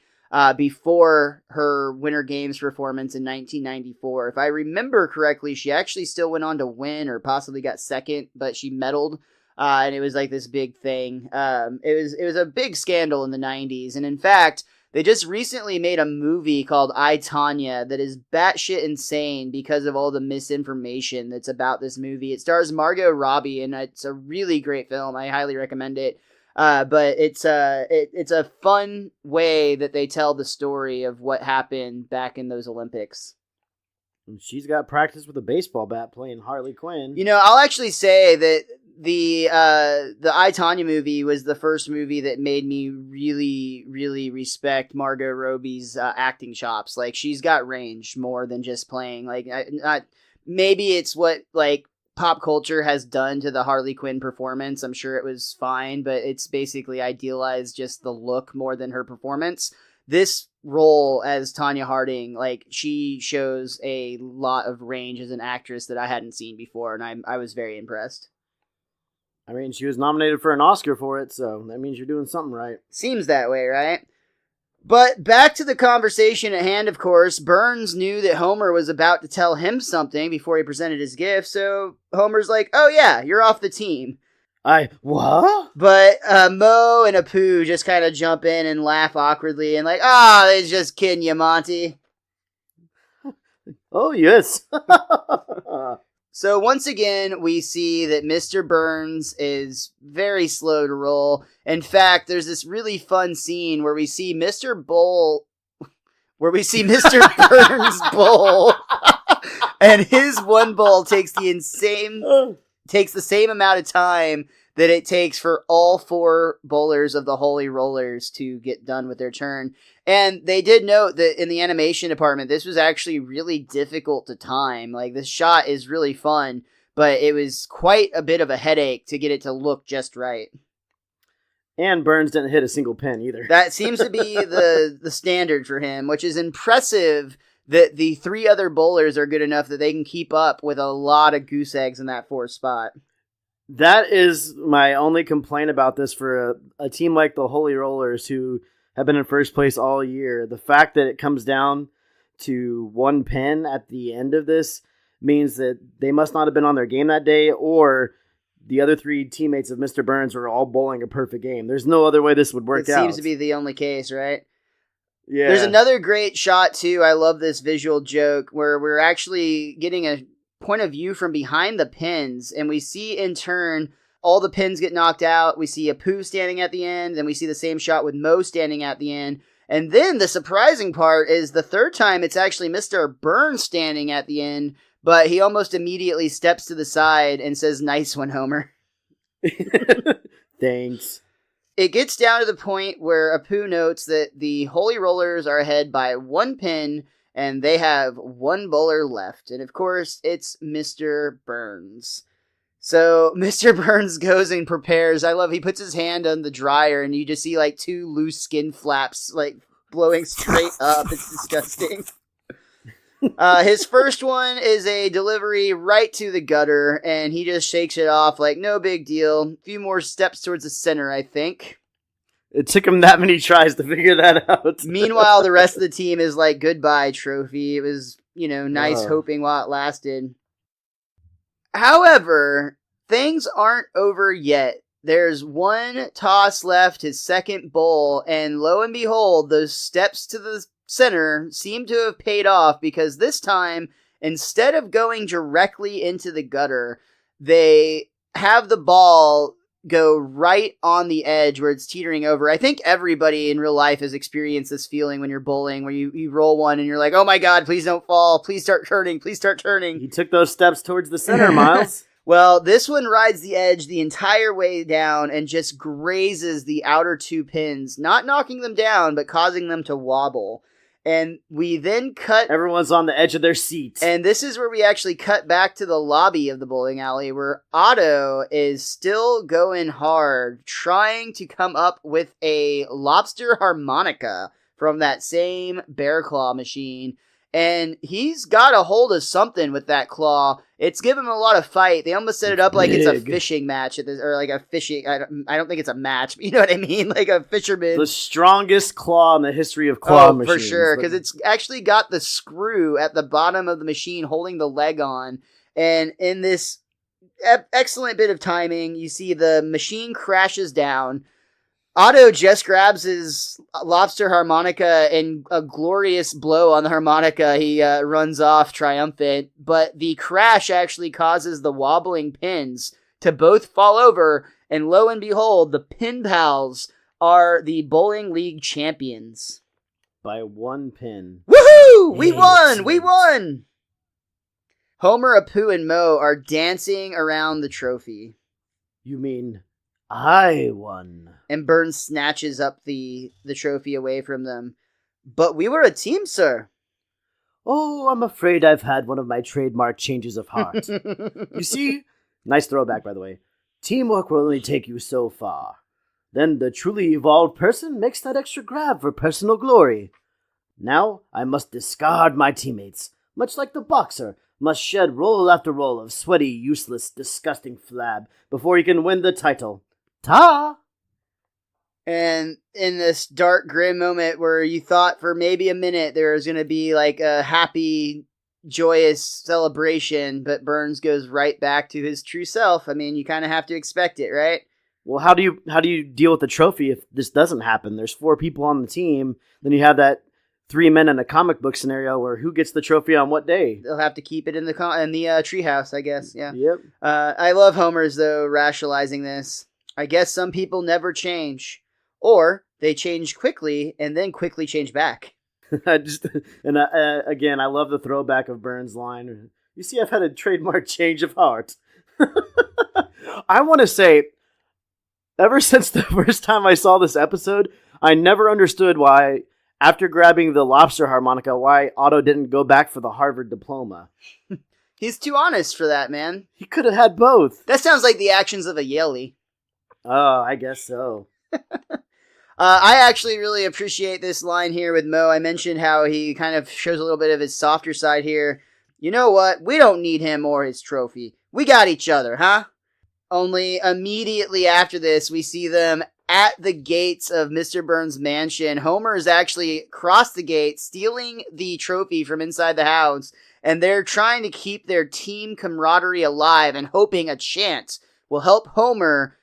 before her Winter Games performance in 1994. If I remember correctly, she actually still went on to win or possibly got second, but she medaled. And it was like this big thing. It was a big scandal in the 90s. And in fact, they just recently made a movie called I, Tonya that is batshit insane because of all the misinformation that's about this movie. It stars Margot Robbie, and it's a really great film. I highly recommend it. But it's a fun way that they tell the story of what happened back in those Olympics. She's got practice with a baseball bat playing Harley Quinn. You know, I'll actually say that the I, Tonya movie was the first movie that made me really, really respect Margot Robbie's acting chops. Like, she's got range more than just playing. Like, maybe it's what like pop culture has done to the Harley Quinn performance. I'm sure it was fine, but it's basically idealized just the look more than her performance. This role as Tanya Harding, like, she shows a lot of range as an actress that I hadn't seen before, and I was very impressed. I mean, she was nominated for an Oscar for it, so that means you're doing something right. Seems that way, right? But back to the conversation at hand, of course. Burns knew that Homer was about to tell him something before he presented his gift, so Homer's like, oh yeah, you're off the team. What? But Mo and Apu just kind of jump in and laugh awkwardly and like, they're just kidding you, Monty. Oh, yes. So once again, we see that Mr. Burns is very slow to roll. In fact, there's this really fun scene where we see Mr. Burns bowl, and his one bowl takes the same amount of time that it takes for all 4 bowlers of the Holy Rollers to get done with their turn. And they did note that in the animation department, this was actually really difficult to time. Like, this shot is really fun, but it was quite a bit of a headache to get it to look just right. And Burns didn't hit a single pin either. That seems to be the standard for him, which is impressive that the 3 other bowlers are good enough that they can keep up with a lot of goose eggs in that 4th spot. That is my only complaint about this for a team like the Holy Rollers, who have been in first place all year. The fact that it comes down to 1 pin at the end of this means that they must not have been on their game that day, or the other 3 teammates of Mr. Burns were all bowling a perfect game. There's no other way this would work out. It seems to be the only case, right? Yeah. There's another great shot, too. I love this visual joke where we're actually getting a point of view from behind the pins, and we see in turn all the pins get knocked out. We see Apu standing at the end, then we see the same shot with Mo standing at the end, and then the surprising part is the 3rd time it's actually Mr. Burns standing at the end, but he almost immediately steps to the side and says, "Nice one, Homer." Thanks. It gets down to the point where Apu notes that the Holy Rollers are ahead by 1 pin, and they have 1 bowler left. And of course, it's Mr. Burns. So Mr. Burns goes and prepares. He puts his hand on the dryer, and you just see like 2 loose skin flaps like blowing straight up. It's disgusting. His first one is a delivery right to the gutter, and he just shakes it off like no big deal. A few more steps towards the center, I think. It took him that many tries to figure that out. Meanwhile, the rest of the team is like, goodbye, trophy. It was, nice hoping while it lasted. However, things aren't over yet. There's 1 toss left, his 2nd bowl, and lo and behold, those steps to the center seem to have paid off, because this time, instead of going directly into the gutter, they have the ball go right on the edge where it's teetering over. I think everybody in real life has experienced this feeling when you're bowling, where you roll one and you're like, oh my god, please don't fall, please start turning. You took those steps towards the center, Miles. Well, this one rides the edge the entire way down and just grazes the outer 2 pins, not knocking them down, but causing them to wobble. And we then cut... Everyone's on the edge of their seats. And this is where we actually cut back to the lobby of the bowling alley, where Otto is still going hard, trying to come up with a lobster harmonica from that same bear claw machine. And he's got a hold of something with that claw. It's given him a lot of fight. They almost set it up like it's a fishing match, or like a fishing... I don't think it's a match, but you know what I mean? Like a fisherman. The strongest claw in the history of claw machines. For sure, because it's actually got the screw at the bottom of the machine holding the leg on. And in this excellent bit of timing, you see the machine crashes down. Otto just grabs his lobster harmonica, and a glorious blow on the harmonica. He runs off triumphant, but the crash actually causes the wobbling pins to both fall over, and lo and behold, the Pin Pals are the Bowling League champions. By 1 pin. Woohoo! We won! We won! Homer, Apu, and Mo are dancing around the trophy. You mean... I won. And Burns snatches up the trophy away from them. But we were a team, sir. Oh, I'm afraid I've had one of my trademark changes of heart. You see, Nice throwback, by the way. Teamwork will only take you so far. Then the truly evolved person makes that extra grab for personal glory. Now I must discard my teammates, much like the boxer must shed roll after roll of sweaty, useless, disgusting flab before he can win the title. Ta! And in this dark, grim moment where you thought for maybe a minute there was going to be like a happy, joyous celebration, but Burns goes right back to his true self. I mean, you kind of have to expect it, right? Well, how do you deal with the trophy if this doesn't happen? There's 4 people on the team. Then you have that 3 men in a comic book scenario where who gets the trophy on what day? They'll have to keep it in the treehouse, I guess. Yeah. Yep. I love Homer's though rationalizing this. I guess some people never change, or they change quickly and then quickly change back. Again, I love the throwback of Burns' line. You see, I've had a trademark change of heart. I want to say, ever since the first time I saw this episode, I never understood why, after grabbing the lobster harmonica, why Otto didn't go back for the Harvard diploma. He's too honest for that, man. He could have had both. That sounds like the actions of a Yaley. Oh, I guess so. I actually really appreciate this line here with Mo. I mentioned how he kind of shows a little bit of his softer side here. You know what? We don't need him or his trophy. We got each other, huh? Only immediately after this, we see them at the gates of Mr. Burns' mansion. Homer has actually crossed the gate, stealing the trophy from inside the house, and they're trying to keep their team camaraderie alive and hoping a chant will help Homer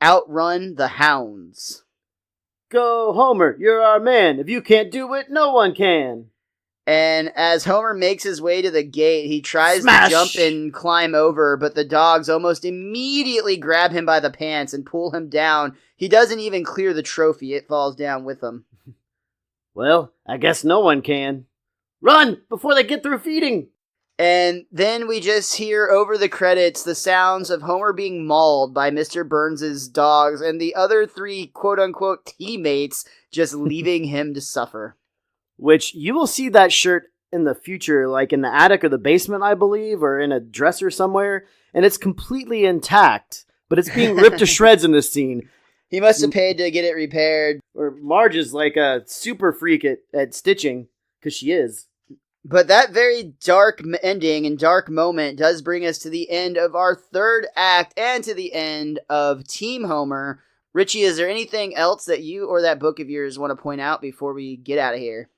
outrun the hounds. Go, Homer, you're our man. If you can't do it, no one can. And as Homer makes his way to the gate, he tries Smash! to jump and climb over, but the dogs almost immediately grab him by the pants and pull him down. He doesn't even clear the trophy. It falls down with him. Well, I guess no one can. Run before they get through feeding. And then we just hear over the credits the sounds of Homer being mauled by Mr. Burns' dogs and the other 3 quote-unquote teammates just leaving him to suffer. Which you will see that shirt in the future, like in the attic or the basement, I believe, or in a dresser somewhere, and it's completely intact, but it's being ripped to shreds in this scene. He must have paid to get it repaired. Or Marge is like a super freak at stitching, because she is. But that very dark ending and dark moment does bring us to the end of our 3rd act and to the end of Team Homer. Richie, is there anything else that you or that book of yours want to point out before we get out of here?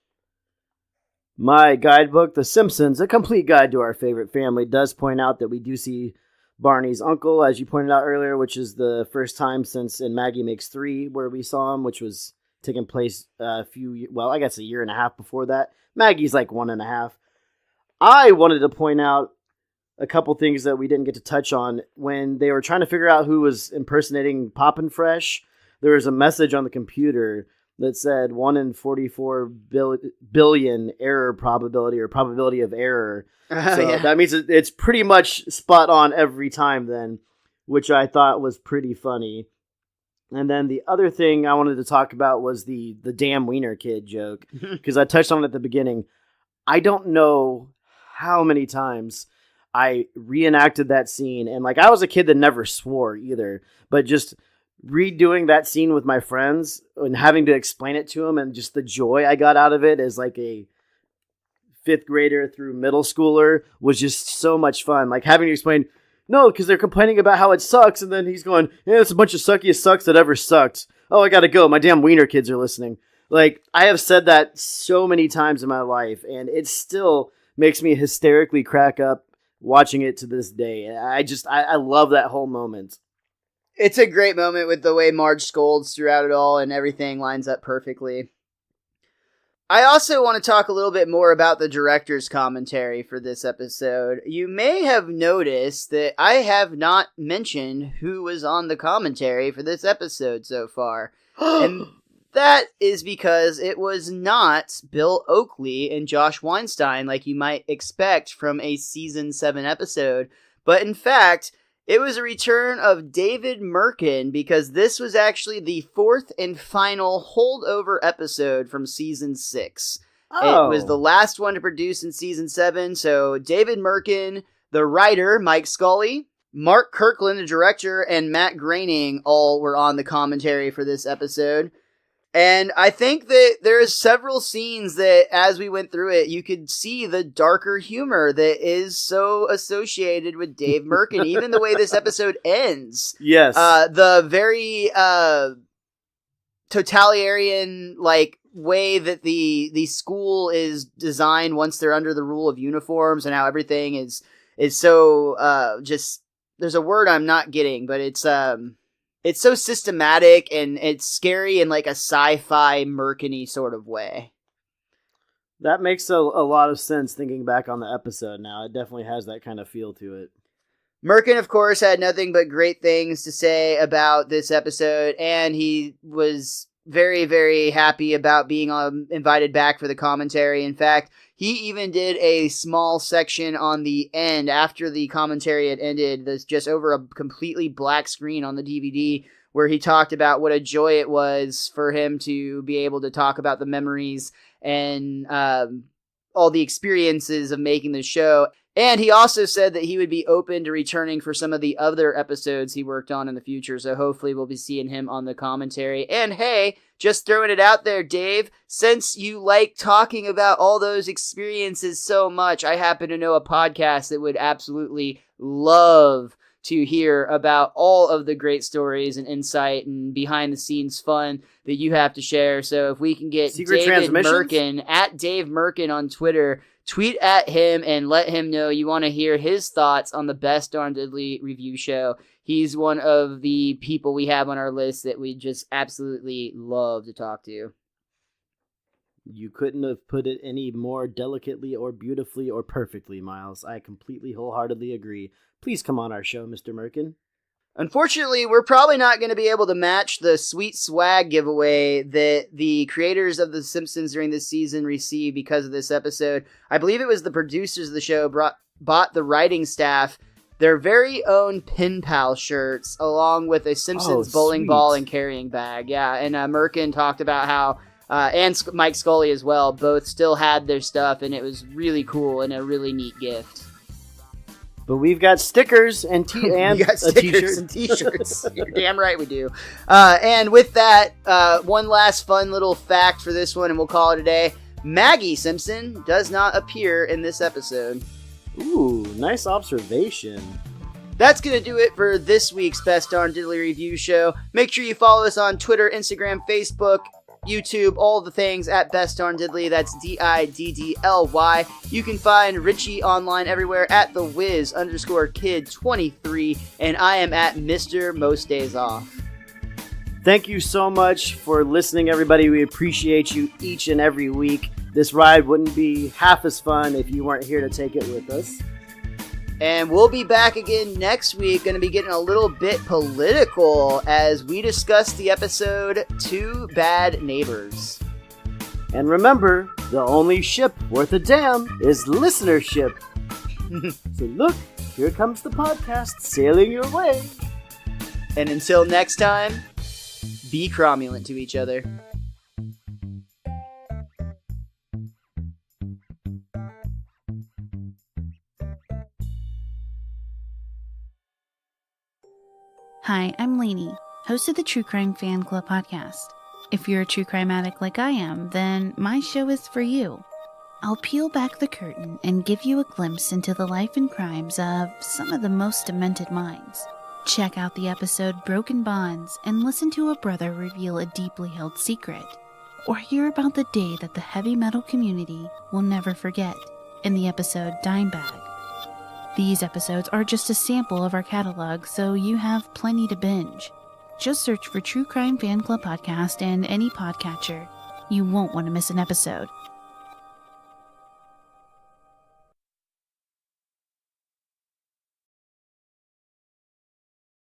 My guidebook, The Simpsons, A Complete Guide to Our Favorite Family, does point out that we do see Barney's uncle, as you pointed out earlier, which is the first time since in Maggie Makes 3 where we saw him, which was taking place a year and a half before that. Maggie's like 1.5. I wanted to point out a couple things that we didn't get to touch on. When they were trying to figure out who was impersonating Poppin' Fresh, there was a message on the computer that said 1 in 44 billion error probability or probability of error. That means it's pretty much spot on every time then, which I thought was pretty funny. And then the other thing I wanted to talk about was the damn wiener kid joke, because I touched on it at the beginning. I don't know how many times I reenacted that scene, and like I was a kid that never swore either, but just redoing that scene with my friends and having to explain it to them, and just the joy I got out of it as like a 5th grader through middle schooler was just so much fun. Like having to explain, no, because they're complaining about how it sucks, and then he's going, yeah, it's a bunch of suckiest sucks that ever sucked. Oh, I gotta go. My damn wiener kids are listening. Like, I have said that so many times in my life, and it still makes me hysterically crack up watching it to this day. I love that whole moment. It's a great moment with the way Marge scolds throughout it all, and everything lines up perfectly. I also want to talk a little bit more about the director's commentary for this episode. You may have noticed that I have not mentioned who was on the commentary for this episode so far. And that is because it was not Bill Oakley and Josh Weinstein like you might expect from a season 7 episode, but in fact, it was a return of David Merkin, because this was actually the 4th and final holdover episode from season 6. Oh. It was the last one to produce in season 7, so David Merkin, the writer, Mike Scully, Mark Kirkland, the director, and Matt Groening all were on the commentary for this episode. And I think that there's several scenes that, as we went through it, you could see the darker humor that is so associated with Dave Merkin, even the way this episode ends. Yes. The very totalitarian, like, way that the school is designed once they're under the rule of uniforms, and how everything is so just, there's a word I'm not getting, but it's so systematic, and it's scary in like a sci-fi Merkin-y sort of way. That makes a lot of sense thinking back on the episode now. It definitely has that kind of feel to it. Merkin, of course, had nothing but great things to say about this episode, and he was very, very happy about being invited back for the commentary. In fact, he even did a small section on the end after the commentary had ended, that's just over a completely black screen on the DVD, where he talked about what a joy it was for him to be able to talk about the memories and all the experiences of making the show. And he also said that he would be open to returning for some of the other episodes he worked on in the future. So hopefully we'll be seeing him on the commentary. And hey, just throwing it out there, Dave, since you like talking about all those experiences so much, I happen to know a podcast that would absolutely love to hear about all of the great stories and insight and behind the scenes fun that you have to share. So if we can get Secret David Transmissions? Merkin at Dave Merkin on Twitter, tweet at him and let him know you want to hear his thoughts on the Best Darn Diddly review show. He's one of the people we have on our list that we just absolutely love to talk to. You couldn't have put it any more delicately or beautifully or perfectly, Miles. I completely wholeheartedly agree. Please come on our show, Mr. Merkin. Unfortunately, we're probably not going to be able to match the sweet swag giveaway that the creators of The Simpsons during this season received because of this episode. I believe it was the producers of the show bought the writing staff their very own Pen Pal shirts, along with a Simpsons bowling ball and carrying bag. Yeah, and Merkin talked about how, and Mike Scully as well, both still had their stuff, and it was really cool and a really neat gift. But we've got stickers and t-shirts and t-shirts. You're damn right we do. And with that, one last fun little fact for this one, and we'll call it a day. Maggie Simpson does not appear in this episode. Ooh, nice observation. That's going to do it for this week's Best Darn Diddly Review Show. Make sure you follow us on Twitter, Instagram, Facebook, YouTube, all the things at Best Darn Diddly. That's DIDDLY. You can find Richie online everywhere at TheWiz_Kid23, and I am at Mr. Most Days Off. Thank you so much for listening, everybody. We appreciate you each and every week. This ride wouldn't be half as fun if you weren't here to take it with us. And we'll be back again next week, going to be getting a little bit political as we discuss the episode Two Bad Neighbors. And remember, the only ship worth a damn is listenership. So look, here comes the podcast sailing your way. And until next time, be cromulent to each other. Hi, I'm Lainey, host of the True Crime Fan Club podcast. If you're a true crime addict like I am, then my show is for you. I'll peel back the curtain and give you a glimpse into the life and crimes of some of the most demented minds. Check out the episode Broken Bonds and listen to a brother reveal a deeply held secret. Or hear about the day that the heavy metal community will never forget in the episode Dime Bag. These episodes are just a sample of our catalog, so you have plenty to binge. Just search for True Crime Fan Club Podcast in any podcatcher. You won't want to miss an episode.